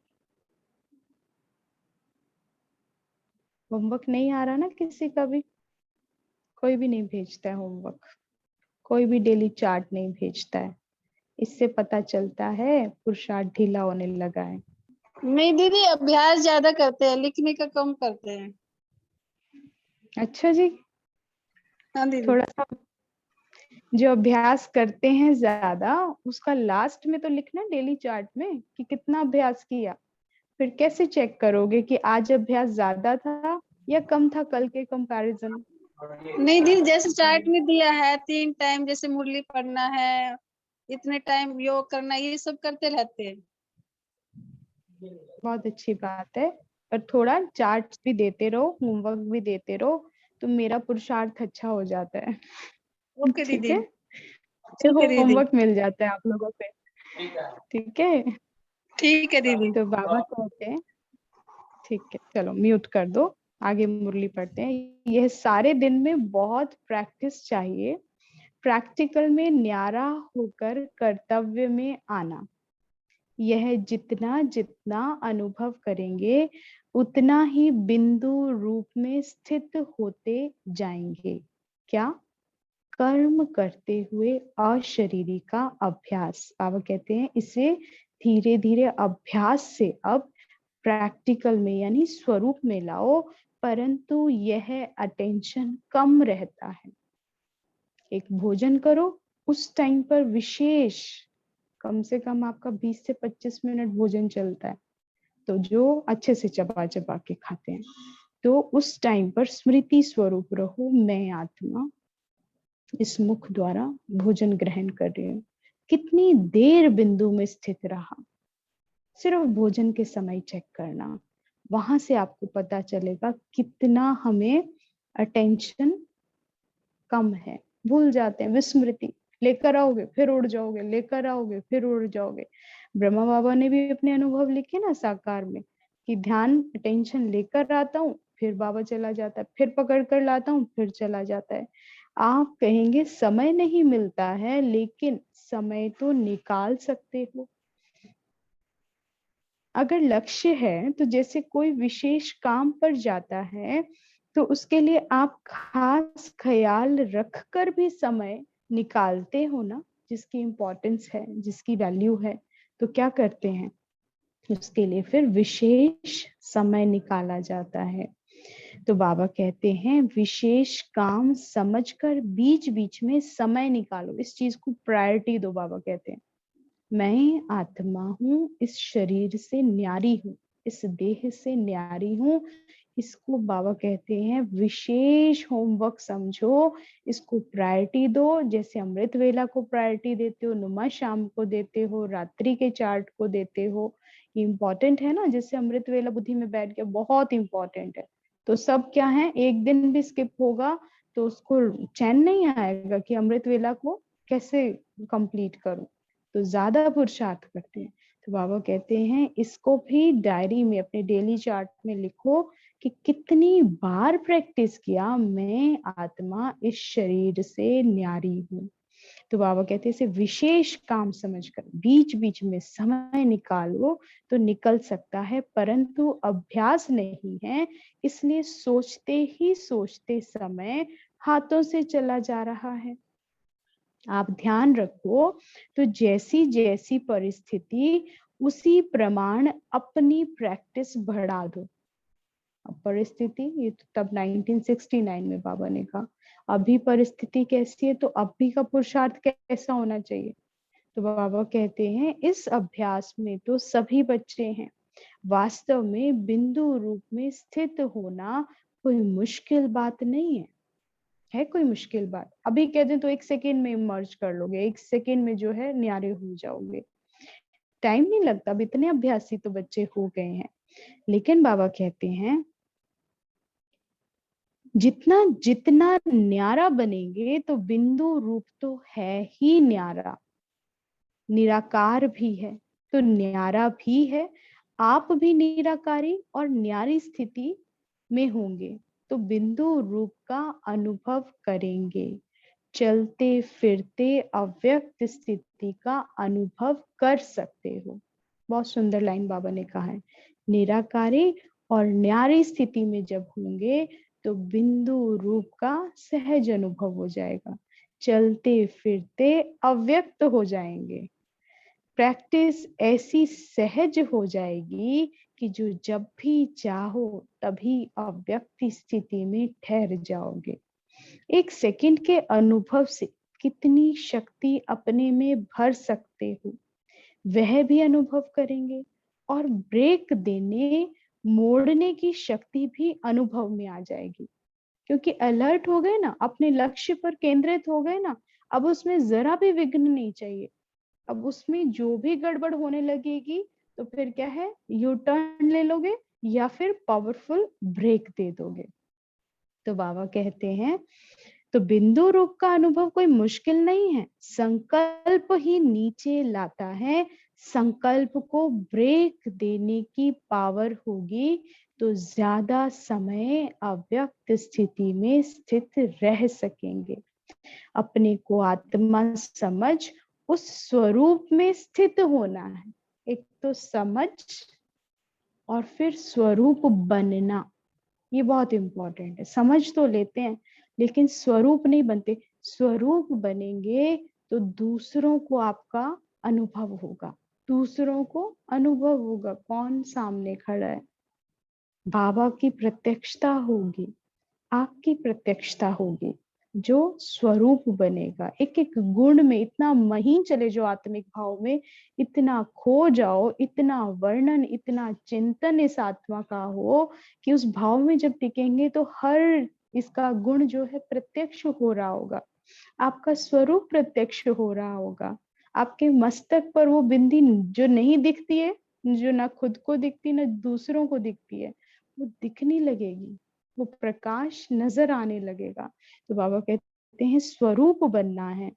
होमवर्क नहीं आ रहा ना किसी का भी? कोई भी नहीं भेजता है होमवर्क, कोई भी डेली चार्ट नहीं भेजता है। इससे पता चलता है पुरुषार्थ ढीला होने लगा है। नहीं दीदी, अभ्यास ज्यादा करते हैं, लिखने का कम करते हैं। अच्छा जी, हाँ दीदी। थोड़ा सा जो अभ्यास करते हैं ज्यादा उसका लास्ट में तो लिखना डेली चार्ट में कि कितना अभ्यास किया। फिर कैसे चेक करोगे कि आज अभ्यास ज्यादा था या कम था कल के कंपैरिजन? नहीं दीदी, जैसे चार्ट में दिया है 3 टाइम जैसे मुरली पढ़ना है, इतने टाइम योग करना, ये सब करते रहते हैं। बहुत अच्छी बात है, पर थोड़ा चार्ट भी देते रहो, होमवर्क भी देते रहो, तो मेरा पुरुषार्थ अच्छा हो जाता है। ओके ठीक दीदी। है, ठीक है दीदी। होमवर्क मिल जाता है आप लोगों से। ठीक है, ठीक है दीदी। तो बाबा कहते हैं, ठीक है चलो म्यूट कर दो, आगे मुरली पढ़ते हैं। यह सारे दिन में बहुत प्रैक्टिस चाहिए, प्रैक्टिकल में न्यारा होकर कर्तव्य में आना। यह जितना जितना अनुभव करेंगे उतना ही बिंदु रूप में स्थित होते जाएंगे। क्या? कर्म करते हुए अशरीरी का अभ्यास। बाबा कहते हैं इसे धीरे धीरे अभ्यास से अब प्रैक्टिकल में यानी स्वरूप में लाओ, परंतु यह अटेंशन कम रहता है। एक भोजन करो, उस टाइम पर विशेष कम से कम आपका 20 से 25 मिनट भोजन चलता है, तो जो अच्छे से चबा चबा के खाते हैं, तो उस टाइम पर स्मृति स्वरूप रहो, मैं आत्मा इस मुख द्वारा भोजन ग्रहण कर रही हूँ। कितनी देर बिंदु में स्थित रहा, सिर्फ भोजन के समय चेक करना, वहां से आपको पता चलेगा कितना हमें अटेंशन कम है। भूल जाते हैं, विस्मृति, लेकर आओगे फिर उड़ जाओगे, लेकर आओगे फिर उड़ जाओगे। ब्रह्मा बाबा ने भी अपने अनुभव लिखे ना साकार में, कि ध्यान अटेंशन लेकर आता हूँ फिर बाबा चला जाता है, फिर पकड़ कर लाता हूँ फिर चला जाता है। आप कहेंगे समय नहीं मिलता है, लेकिन समय तो निकाल सकते हो। अगर लक्ष्य है तो जैसे कोई विशेष काम पर जाता है, तो उसके लिए आप खास ख्याल रखकर भी समय निकालते हो ना, जिसकी इम्पोर्टेंस है, जिसकी वैल्यू है, तो क्या करते हैं, उसके लिए फिर विशेष समय निकाला जाता है। तो बाबा कहते हैं विशेष काम समझकर बीच बीच में समय निकालो, इस चीज को प्रायोरिटी दो। बाबा कहते हैं मैं आत्मा हूँ, इस शरीर से न्यारी हूँ, इस देह से न्यारी हूँ। इसको बाबा कहते हैं विशेष होमवर्क समझो, इसको प्रायोरिटी दो। जैसे अमृत वेला को प्रायोरिटी देते हो, नुमा शाम को देते हो, रात्रि के चार्ट को देते हो, ये इम्पोर्टेंट है ना। जैसे अमृत वेला बुद्धि में बैठ के बहुत इंपॉर्टेंट है। तो सब क्या है, एक दिन भी स्किप होगा तो उसको चैन नहीं आएगा कि अमृत वेला को कैसे कंप्लीट करूं, तो ज्यादा पुरुषार्थ करते हैं। तो बाबा कहते हैं इसको भी डायरी में, अपने डेली चार्ट में लिखो कि कितनी बार प्रैक्टिस किया, मैं आत्मा इस शरीर से न्यारी हूँ। तो बाबा कहते हैं इसे विशेष काम समझकर बीच बीच में समय निकालो तो निकल सकता है, परंतु अभ्यास नहीं है, इसलिए सोचते ही सोचते समय हाथों से चला जा रहा है। आप ध्यान रखो, तो जैसी जैसी परिस्थिति उसी प्रमाण अपनी प्रैक्टिस बढ़ा दो। अब परिस्थिति, ये तो तब 1969 में बाबा ने कहा, अभी परिस्थिति कैसी है तो अभी का पुरुषार्थ कैसा होना चाहिए। तो बाबा कहते हैं इस अभ्यास में तो सभी बच्चे हैं। वास्तव में बिंदु रूप में स्थित होना कोई मुश्किल बात नहीं है कोई मुश्किल बात। अभी कह दें तो 1 सेकेंड में इमर्ज कर लोगे, 1 सेकेंड में जो है न्यारे हो जाओगे, टाइम नहीं लगता। अब इतने अभ्यासी तो बच्चे हो गए हैं। लेकिन बाबा कहते हैं जितना जितना न्यारा बनेंगे, तो बिंदु रूप तो है ही न्यारा, निराकार भी है तो न्यारा भी है। आप भी निराकारी और न्यारी स्थिति में होंगे तो बिंदु रूप का अनुभव करेंगे। चलते फिरते अव्यक्त स्थिति का अनुभव कर सकते हो। बहुत सुंदर लाइन बाबा ने कहा है, निराकारी और न्यारी स्थिति में जब होंगे तो बिंदु रूप का सहज अनुभव हो जाएगा, चलते फिरते अव्यक्त हो जाएंगे। प्रैक्टिस ऐसी सहज हो जाएगी कि जो जब भी चाहो तभी अव्यक्त स्थिति में ठहर जाओगे। 1 सेकेंड के अनुभव से कितनी शक्ति अपने में भर सकते हो वह भी अनुभव करेंगे, और ब्रेक देने मोड़ने की शक्ति भी अनुभव में आ जाएगी। क्योंकि अलर्ट हो गए ना, अपने लक्ष्य पर केंद्रित हो गए ना, अब उसमें जरा भी विघ्न नहीं चाहिए। अब उसमें जो भी गड़बड़ होने लगेगी तो फिर क्या है, यू टर्न ले लोगे या फिर पावरफुल ब्रेक दे दोगे। तो बाबा कहते हैं तो बिंदु रूप का अनुभव कोई मुश्किल नहीं है, संकल्प ही नीचे लाता है। संकल्प को ब्रेक देने की पावर होगी तो ज्यादा समय अव्यक्त स्थिति में स्थित रह सकेंगे। अपने को आत्मा समझ उस स्वरूप में स्थित होना है। एक तो समझ और फिर स्वरूप बनना, ये बहुत इंपॉर्टेंट है। समझ तो लेते हैं लेकिन स्वरूप नहीं बनते। स्वरूप बनेंगे तो दूसरों को आपका अनुभव होगा, दूसरों को अनुभव होगा। कौन सामने खड़ा है, बाबा की प्रत्यक्षता होगी, आपकी प्रत्यक्षता होगी, जो स्वरूप बनेगा। एक एक गुण में इतना महीन चले जो आत्मिक भाव में, इतना खो जाओ, इतना वर्णन, इतना चिंतन इस आत्मा का हो कि उस भाव में जब टिकेंगे तो हर इसका गुण जो है प्रत्यक्ष हो रहा होगा, आपका स्वरूप प्रत्यक्ष हो रहा होगा। आपके मस्तक पर वो बिंदी जो नहीं दिखती है, जो ना खुद को दिखती ना दूसरों को दिखती है, वो दिखने लगेगी, वो प्रकाश नजर आने लगेगा। तो बाबा कहते हैं स्वरूप बनना है।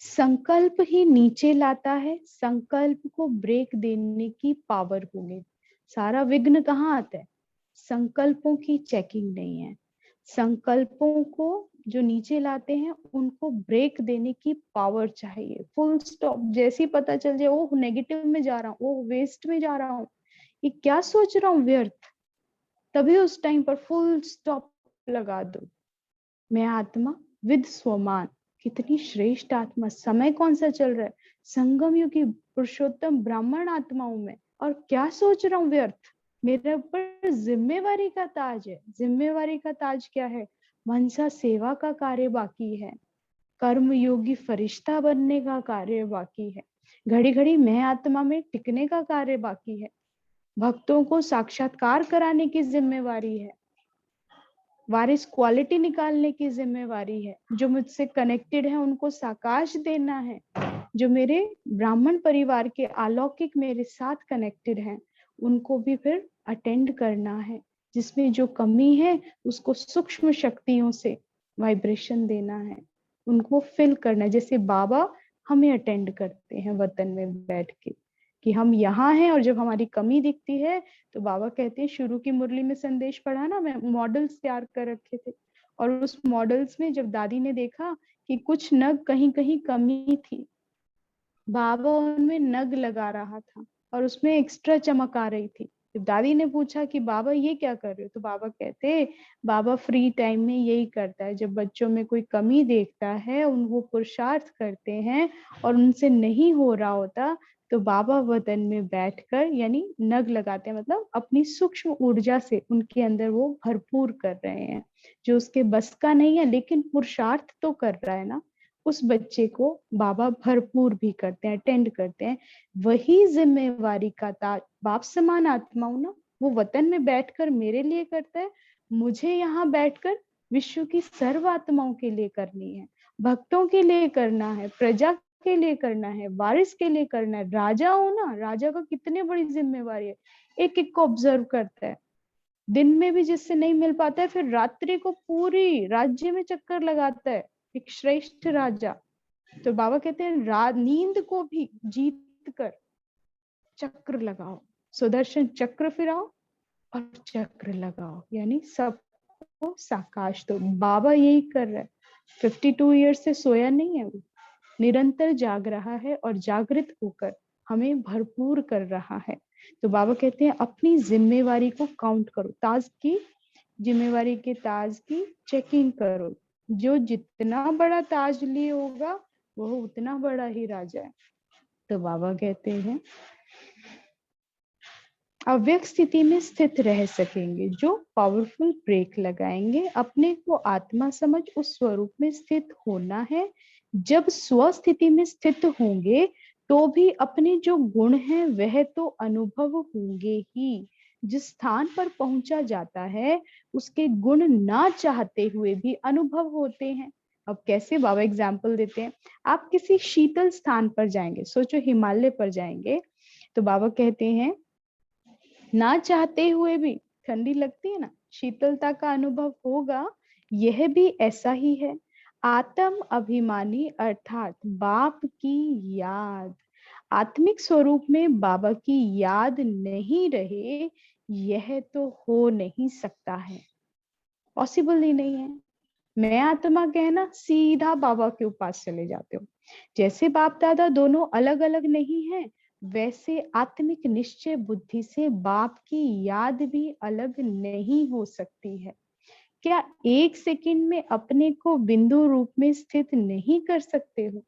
संकल्प ही नीचे लाता है, संकल्प को ब्रेक देने की पावर होगी। सारा विघ्न कहाँ आता है? संकल्पों की चेकिंग नहीं है। संकल्पों को जो नीचे लाते हैं उनको ब्रेक देने की पावर चाहिए। Full stop. जैसे ही पता चल जाए ओ नेगेटिव में जा रहा हूँ, ओ वेस्ट में जा रहा हूँ, ये क्या सोच रहा हूँ व्यर्थ, तभी उस टाइम पर फुल स्टॉप लगा दो। मैं आत्मा विद स्वमान, कितनी श्रेष्ठ आत्मा। समय कौन सा चल रहा है? संगम युग की पुरुषोत्तम ब्राह्मण आत्मा हूं मैं, और क्या सोच रहा हूँ व्यर्थ। मेरे ऊपर जिम्मेवारी का ताज है। जिम्मेवारी का ताज क्या है? मनसा सेवा का कार्य बाकी है, कर्म योगी फरिश्ता बनने का कार्य बाकी है, घड़ी घड़ी मैं आत्मा में टिकने का कार्य बाकी है, भक्तों को साक्षात्कार कराने की जिम्मेवारी है, वारिस क्वालिटी निकालने की जिम्मेवारी है, जो मुझसे कनेक्टेड है उनको साकाश देना है, जो मेरे ब्राह्मण परिवार के अलौकिक मेरे साथ कनेक्टेड हैं उनको भी फिर अटेंड करना है, जिसमें जो कमी है उसको सूक्ष्म शक्तियों से वाइब्रेशन देना है, उनको फिल करना है। जैसे बाबा हमें अटेंड करते हैं वतन में बैठ के कि हम यहाँ हैं, और जब हमारी कमी दिखती है तो बाबा कहते हैं, शुरू की मुरली में संदेश पढ़ा ना, मैं मॉडल्स तैयार कर रखे थे, और उस मॉडल्स में जब दादी ने देखा कि कुछ नग कहीं कहीं कमी थी, बाबा उनमें नग लगा रहा था और उसमें एक्स्ट्रा चमक आ रही थी। जब दादी ने पूछा कि बाबा ये क्या कर रहे हो, तो बाबा कहते, बाबा फ्री टाइम में यही करता है, जब बच्चों में कोई कमी देखता है उनको पुरुषार्थ करते हैं और उनसे नहीं हो रहा होता, तो बाबा वतन में बैठकर यानी नग लगाते हैं, मतलब अपनी सूक्ष्म ऊर्जा से उनके अंदर वो भरपूर कर रहे हैं, जो उसके बस का नहीं है लेकिन पुरुषार्थ तो कर रहा है ना, उस बच्चे को बाबा भरपूर भी करते हैं, अटेंड करते हैं। वही जिम्मेवारी का ताज बाप समान आत्मा हूं ना, वो वतन में बैठकर मेरे लिए करता है, मुझे यहाँ बैठकर विश्व की सर्व आत्माओं के लिए करनी है, भक्तों के लिए करना है, प्रजा के लिए करना है, वारिस के लिए करना है। राजा हो ना, राजा का कितनी बड़ी जिम्मेवारी है, एक एक को ऑब्जर्व करता है, दिन में भी जिससे नहीं मिल पाता है फिर रात्रि को पूरी राज्य में चक्कर लगाता है, एक श्रेष्ठ राजा। तो बाबा कहते हैं नींद को भी जीत कर चक्र लगाओ, सुदर्शन चक्र फिराओ और चक्र लगाओ, यानी सबको साकाश दो। बाबा यही कर रहा है, 52 ईयर्स से सोया नहीं है वो, निरंतर जाग रहा है और जागृत होकर हमें भरपूर कर रहा है। तो बाबा कहते हैं अपनी जिम्मेवारी को काउंट करो, ताज की जिम्मेवारी के ताज की चेकिंग करो, जो जितना बड़ा ताज लिए होगा वो उतना बड़ा ही राजा है। तो बाबा कहते हैं अव्यक्त स्थिति में स्थित रह सकेंगे जो पावरफुल ब्रेक लगाएंगे, अपने को आत्मा समझ उस स्वरूप में स्थित होना है। जब स्व स्थिति में स्थित होंगे तो भी अपने जो गुण हैं वह तो अनुभव होंगे ही। जिस स्थान पर पहुंचा जाता है उसके गुण ना चाहते हुए भी अनुभव होते हैं। अब कैसे बाबा एग्जाम्पल देते हैं, आप किसी शीतल स्थान पर जाएंगे, सोचो हिमालय पर जाएंगे, तो बाबा कहते हैं ना चाहते हुए भी ठंडी लगती है ना, शीतलता का अनुभव होगा। यह भी ऐसा ही है। आत्म अभिमानी अर्थात बाप की याद, आत्मिक स्वरूप में बाबा की याद नहीं रहे, यह तो हो नहीं सकता है, पॉसिबल ही नहीं है। मैं आत्मा कहना सीधा बाबा के पास चले जाते हो। जैसे बाप दादा दोनों अलग अलग नहीं है, वैसे आत्मिक निश्चय बुद्धि से बाप की याद भी अलग नहीं हो सकती है। क्या एक सेकंड में अपने को बिंदु रूप में स्थित नहीं कर सकते हो?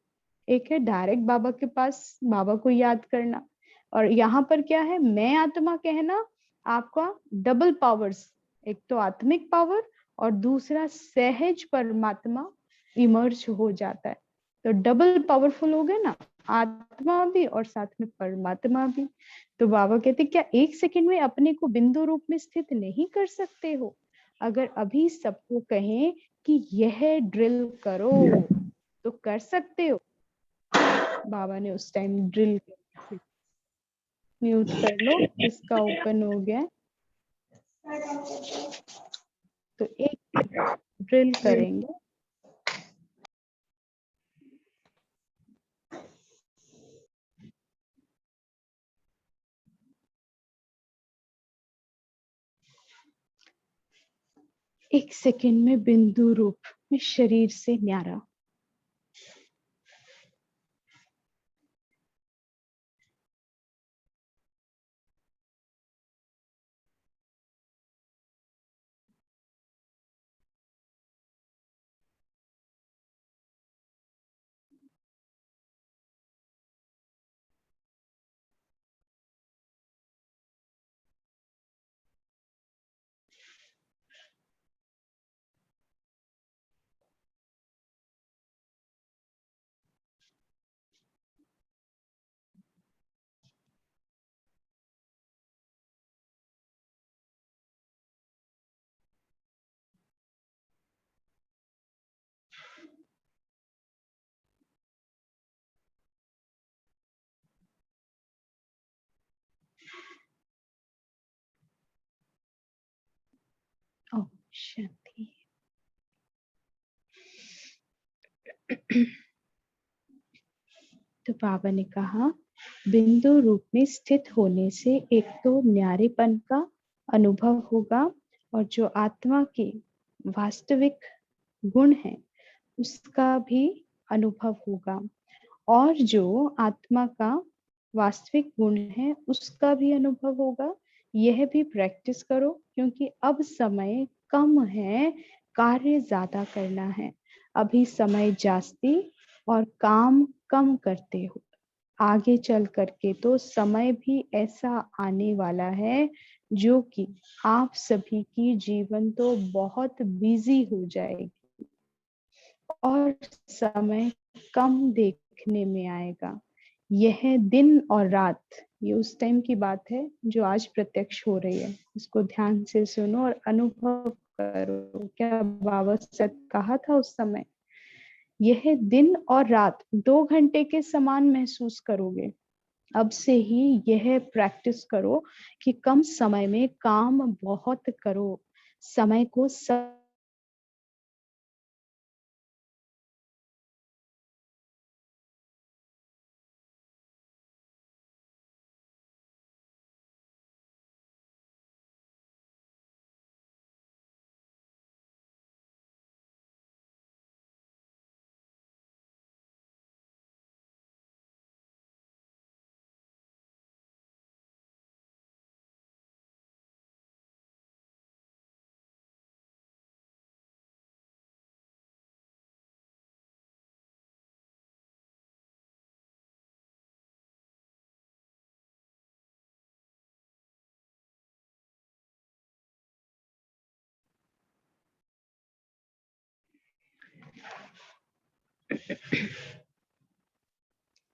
एक है डायरेक्ट बाबा के पास बाबा को याद करना, और यहाँ पर क्या है, मैं आत्मा कहना आपका डबल पावर्स, एक तो आत्मिक पावर और दूसरा सहज परमात्मा इमर्ज हो जाता है, तो डबल पावरफुल हो गए ना, आत्मा भी और साथ में परमात्मा भी। तो बाबा कहते क्या एक सेकंड में अपने को बिंदु रूप में स्थित नहीं कर सकते हो? अगर अभी सबको कहें कि यह ड्रिल करो तो कर सकते हो? बाबा ने उस टाइम ड्रिल म्यूट कर लो, इसका ओपन हो गया, तो एक ड्रिल करेंगे। एक सेकंड में बिंदु रूप में शरीर से न्यारा। ओम शांति। तो बाबा ने कहा, बिंदु रूप में स्थित होने से एक तो न्यारेपन का अनुभव होगा और जो आत्मा के वास्तविक गुण है उसका भी अनुभव होगा, और जो आत्मा का वास्तविक गुण है उसका भी अनुभव होगा। यह भी प्रैक्टिस करो, क्योंकि अब समय कम है, कार्य ज्यादा करना है। अभी समय जास्ती और काम कम करते हो। आगे चल करके तो समय भी ऐसा आने वाला है जो कि आप सभी की जीवन तो बहुत बिजी हो जाएगी और समय कम देखने में आएगा। यह दिन और रात, ये उस टाइम की बात है जो आज प्रत्यक्ष हो रही है। इसको ध्यान से सुनो और अनुभव करो। क्या बाबा सत कहा था उस समय? यह दिन और रात 2 घंटे के समान महसूस करोगे। अब से ही यह प्रैक्टिस करो कि कम समय में काम बहुत करो। समय को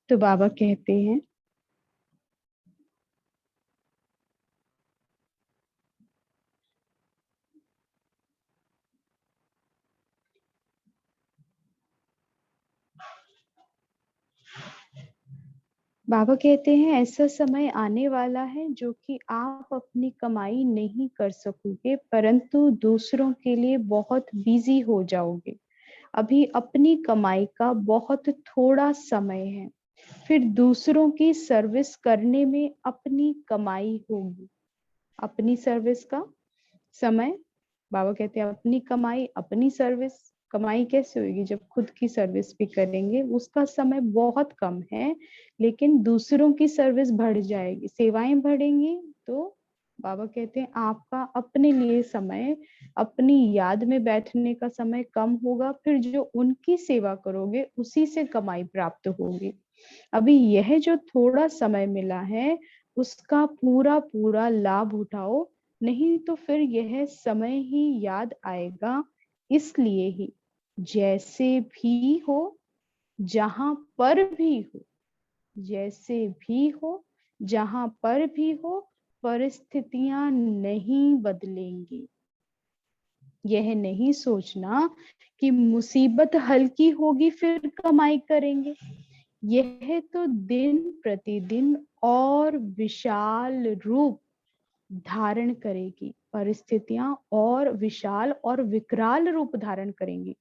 तो बाबा कहते हैं, बाबा कहते हैं ऐसा समय आने वाला है जो कि आप अपनी कमाई नहीं कर सकोगे, परंतु दूसरों के लिए बहुत बिजी हो जाओगे। अभी अपनी कमाई का बहुत थोड़ा समय है, फिर दूसरों की सर्विस करने में अपनी कमाई होगी। अपनी सर्विस का समय, बाबा कहते हैं अपनी कमाई अपनी सर्विस। कमाई कैसे होगी जब खुद की सर्विस भी करेंगे? उसका समय बहुत कम है, लेकिन दूसरों की सर्विस बढ़ जाएगी, सेवाएं बढ़ेंगी। तो बाबा कहते हैं आपका अपने लिए समय, अपनी याद में बैठने का समय कम होगा, फिर जो उनकी सेवा करोगे उसी से कमाई प्राप्त होगी। अभी यह जो थोड़ा समय मिला है उसका पूरा पूरा लाभ उठाओ, नहीं तो फिर यह समय ही याद आएगा। इसलिए ही जैसे भी हो, जहां पर भी हो, जैसे भी हो, जहां पर भी हो, परिस्थितियां नहीं बदलेंगी। यह नहीं सोचना कि मुसीबत हल्की होगी फिर कमाई करेंगे। यह तो दिन प्रतिदिन और विशाल रूप धारण करेगी। परिस्थितियां और विशाल और विकराल रूप धारण करेंगी,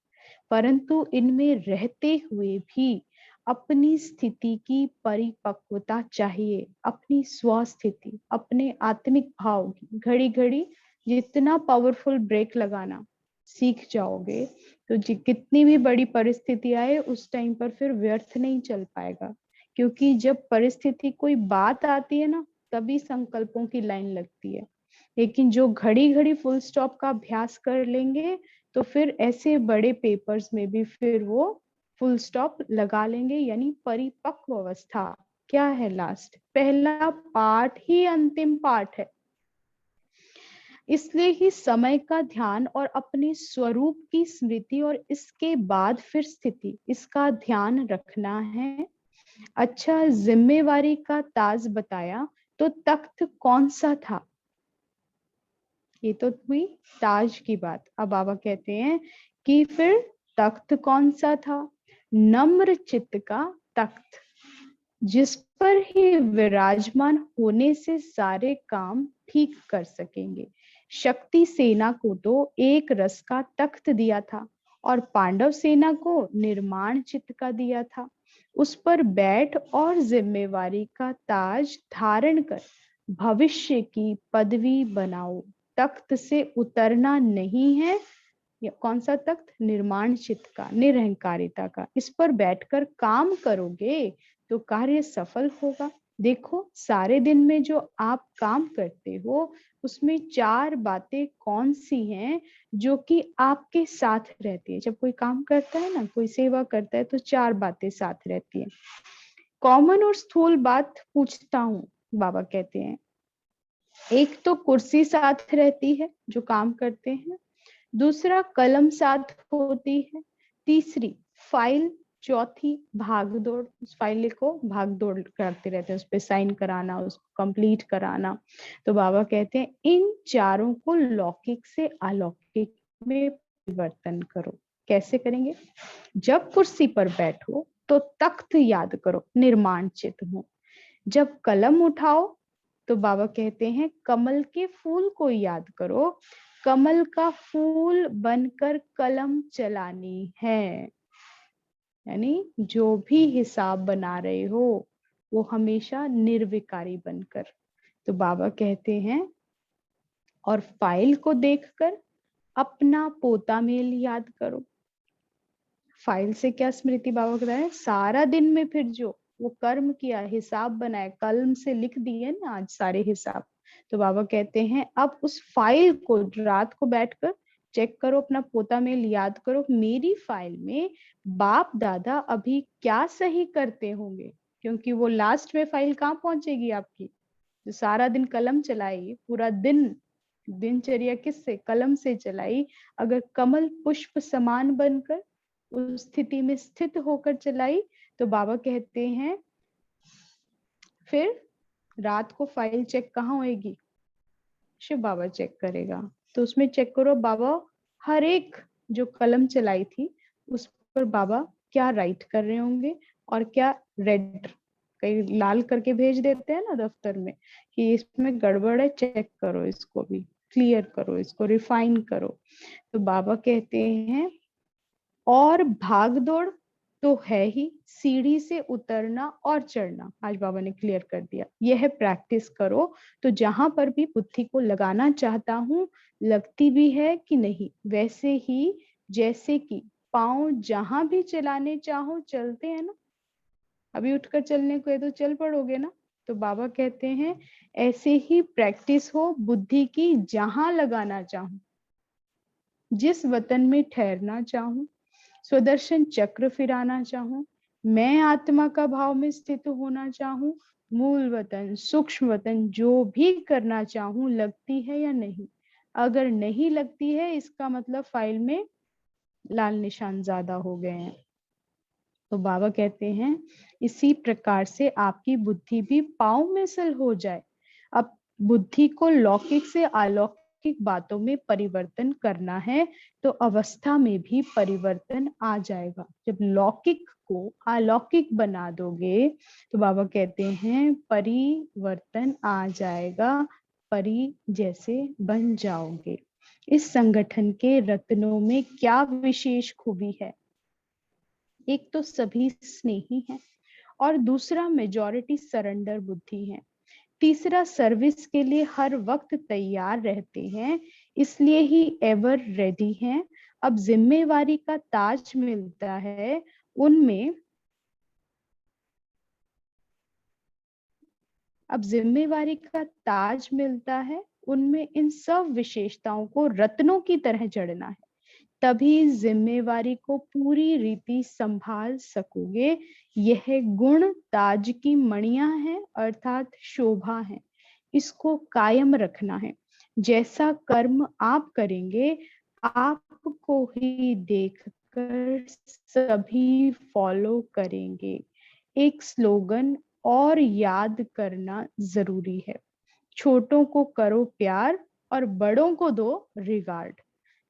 परंतु इनमें रहते हुए भी अपनी स्थिति की परिपक्वता चाहिए। अपनी स्वस्थिति, अपने आत्मिक भाव की घड़ी घड़ी जितना पावरफुल ब्रेक लगाना, सीख जाओगे तो कितनी भी बड़ी परिस्थिति आए उस टाइम पर फिर व्यर्थ नहीं चल पाएगा, क्योंकि जब परिस्थिति कोई बात आती है ना तभी संकल्पों की लाइन लगती है। लेकिन जो घड़ी घड़ी फुल स्टॉप का अभ्यास कर लेंगे तो फिर ऐसे बड़े पेपर्स में भी फिर वो फुल स्टॉप लगा लेंगे। यानी परिपक्व अवस्था क्या है? लास्ट, पहला पाठ ही अंतिम पाठ है। इसलिए ही समय का ध्यान और अपने स्वरूप की स्मृति और इसके बाद फिर स्थिति, इसका ध्यान रखना है। अच्छा, जिम्मेवारी का ताज बताया तो तख्त कौन सा था? ये तो हुई ताज की बात। अब बाबा कहते हैं कि फिर तख्त कौन सा था? नम्र चित्त का तख्त, जिस पर ही विराजमान होने से सारे काम ठीक कर सकेंगे। शक्ति सेना को तो एक रस का तख्त दिया था और पांडव सेना को निर्माण चित्त का दिया था। उस पर बैठ और जिम्मेवारी का ताज धारण कर भविष्य की पदवी बनाओ। तख्त से उतरना नहीं है। कौन सा तख्त? निर्माण चित्त का, निरहंकारिता का। इस पर बैठकर काम करोगे तो कार्य सफल होगा। देखो, सारे दिन में जो आप काम करते हो उसमें 4 बातें कौन सी हैं जो कि आपके साथ रहती है। जब कोई काम करता है ना, कोई सेवा करता है, तो 4 बातें साथ रहती है। कॉमन और स्थूल बात पूछता हूँ, बाबा कहते हैं। एक तो कुर्सी साथ रहती है जो काम करते हैं, दूसरा कलम साथ होती है, तीसरी फाइल, चौथी भाग दौड़। उस फाइल को भाग दौड़ करते रहते हैं, उस पर साइन कराना, उसको कंप्लीट कराना। तो बाबा कहते हैं इन चारों को लौकिक से अलौकिक में परिवर्तन करो। कैसे करेंगे? जब कुर्सी पर बैठो तो तख्त याद करो, निर्माण चित्त हो। जब कलम उठाओ तो बाबा कहते हैं कमल के फूल को याद करो, कमल का फूल बनकर कलम चलानी है। यानी जो भी हिसाब बना रहे हो वो हमेशा निर्विकारी बनकर। तो बाबा कहते हैं और फाइल को देखकर अपना पोता मेल याद करो। फाइल से क्या स्मृति? बाबा कहता है सारा दिन में फिर जो वो कर्म किया, हिसाब बनाए, कलम से लिख दिए ना आज सारे हिसाब। तो बाबा कहते हैं अब उस फाइल को रात को बैठकर चेक करो, अपना पोता मेल याद करो। मेरी फाइल में बाप दादा अभी क्या सही करते होंगे, क्योंकि वो लास्ट में फाइल कहाँ पहुंचेगी आपकी? जो सारा दिन कलम चलाई, पूरा दिन दिनचर्या किससे? कलम से चलाई। अगर कमल पुष्प समान बनकर उस स्थिति में स्थित होकर चलाई तो बाबा कहते हैं फिर रात को फाइल चेक कहाँ होएगी? शिव बाबा चेक करेगा। तो उसमें चेक करो बाबा हर एक जो कलम चलाई थी उस पर बाबा क्या राइट कर रहे होंगे और क्या रेड, कई लाल करके भेज देते हैं ना दफ्तर में कि इसमें गड़बड़ है, चेक करो, इसको भी क्लियर करो, इसको रिफाइन करो। तो बाबा कहते हैं और भाग दौड़ तो है ही, सीढ़ी से उतरना और चढ़ना आज बाबा ने क्लियर कर दिया। यह प्रैक्टिस करो तो जहां पर भी बुद्धि को लगाना चाहता हूं लगती भी है कि नहीं, वैसे ही जैसे कि पांव जहां भी चलाने चाहो चलते हैं ना। अभी उठकर चलने को है तो चल पड़ोगे ना। तो बाबा कहते हैं ऐसे ही प्रैक्टिस हो बुद्धि की, जहां लगाना चाहूं, जिस वतन में ठहरना चाहूं, स्वदर्शन चक्र फिराना चाहूं, मैं आत्मा का भाव में स्थित होना चाहूं, मूल वतन सूक्ष्म वतन जो भी करना चाहूं, लगती है या नहीं? अगर नहीं लगती है इसका मतलब फाइल में लाल निशान ज्यादा हो गए हैं। तो बाबा कहते हैं इसी प्रकार से आपकी बुद्धि भी पांव में सल हो जाए। अब बुद्धि को लौकिक से अलौकिक बातों में परिवर्तन करना है तो अवस्था में भी परिवर्तन आ जाएगा। जब लौकिक को अलौकिक बना दोगे तो बाबा कहते हैं परिवर्तन आ जाएगा, परी जैसे बन जाओगे। इस संगठन के रत्नों में क्या विशेष खूबी है? एक तो सभी स्नेही हैं और दूसरा मेजॉरिटी सरेंडर बुद्धि है, तीसरा सर्विस के लिए हर वक्त तैयार रहते हैं, इसलिए ही एवर रेडी हैं। अब जिम्मेवारी का ताज मिलता है उनमें, अब जिम्मेवारी का ताज मिलता है उनमें इन सब विशेषताओं को रत्नों की तरह जड़ना है, तभी जिम्मेवारी को पूरी रीति संभाल सकोगे। यह गुण ताज की मणियां हैं, अर्थात शोभा है, इसको कायम रखना है। जैसा कर्म आप करेंगे आपको ही देखकर सभी फॉलो करेंगे। एक स्लोगन और याद करना जरूरी है, छोटों को करो प्यार और बड़ों को दो रिगार्ड।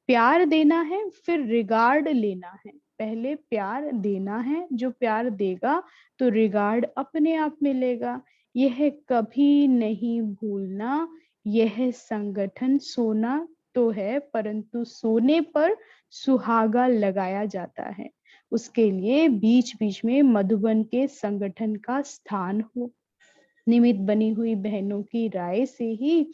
प्यार देना है फिर रिगार्ड लेना है, पहले प्यार देना है, जो प्यार देगा तो रिगार्ड अपने आप मिलेगा। यह कभी नहीं भूलना, यह संगठन सोना तो है परंतु सोने पर सुहागा लगाया जाता है। उसके लिए बीच बीच में मधुबन के संगठन का स्थान हो। निमित्त बनी हुई बहनों की राय से ही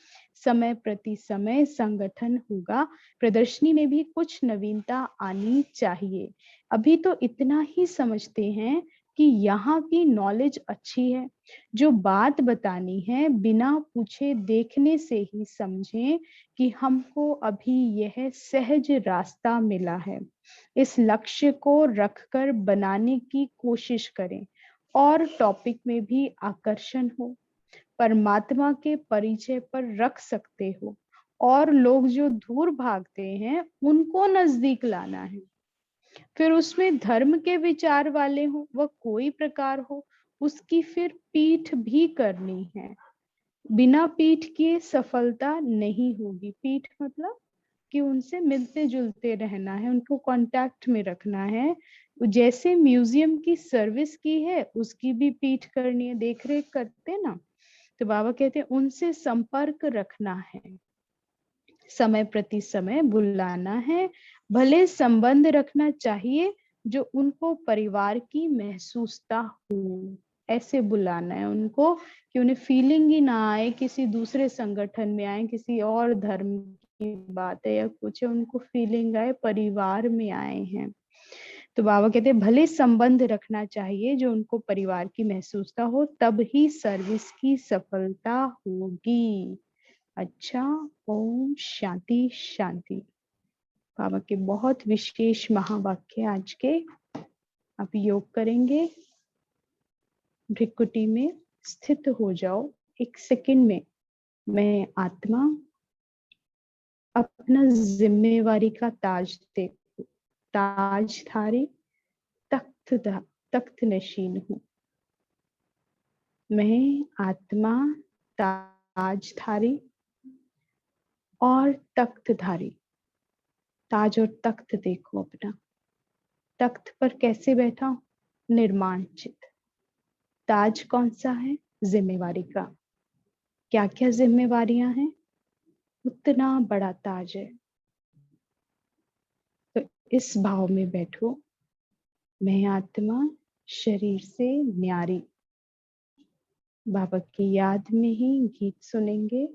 समय प्रति समय संगठन होगा। प्रदर्शनी में भी कुछ नवीनता आनी चाहिए। अभी तो इतना ही समझते हैं कि यहाँ की नॉलेज अच्छी है, जो बात बतानी है बिना पूछे देखने से ही समझें कि हमको अभी यह सहज रास्ता मिला है। इस लक्ष्य को रखकर बनाने की कोशिश करें और टॉपिक में भी आकर्षण हो, परमात्मा के परिचय पर रख सकते हो, और लोग जो दूर भागते हैं उनको नजदीक लाना है। फिर उसमें धर्म के विचार वाले हो, वह कोई प्रकार हो, उसकी फिर पीठ भी करनी है। बिना पीठ किए सफलता नहीं होगी। पीठ मतलब कि उनसे मिलते जुलते रहना है, उनको कांटेक्ट में रखना है। जैसे म्यूजियम की सर्विस की है उसकी भी पीठ करनी है, देख रेख करते ना, तो बाबा कहते हैं उनसे संपर्क रखना है, समय प्रति समय बुलाना है। भले संबंध रखना चाहिए जो उनको परिवार की महसूसता हो, ऐसे बुलाना है उनको कि उन्हें फीलिंग ही ना आए किसी दूसरे संगठन में आए, किसी और धर्म की बात है या कुछ है, उनको फीलिंग आए परिवार में आए हैं। तो बाबा कहते हैं भले संबंध रखना चाहिए जो उनको परिवार की महसूसता हो, तब ही सर्विस की सफलता होगी। अच्छा, ओम शांति शांति। बाबा के बहुत विशेष महावाक्य आज के। आप योग करेंगे, भृकुटी में स्थित हो जाओ। एक सेकंड में मैं आत्मा अपना जिम्मेवारी का ताज देखो, ताजधारी तख्त नशीन हूँ। मैं आत्मा ताजधारी और तख्तधारी। ताज और तख्त देखो अपना। तख्त पर कैसे बैठा हूं? निर्माण चित। ताज कौन सा है? जिम्मेवारी का। क्या क्या जिम्मेवारियां हैं? उतना बड़ा ताज है। तो इस भाव में बैठो, मैं आत्मा शरीर से न्यारी। बाबा की याद में ही गीत सुनेंगे।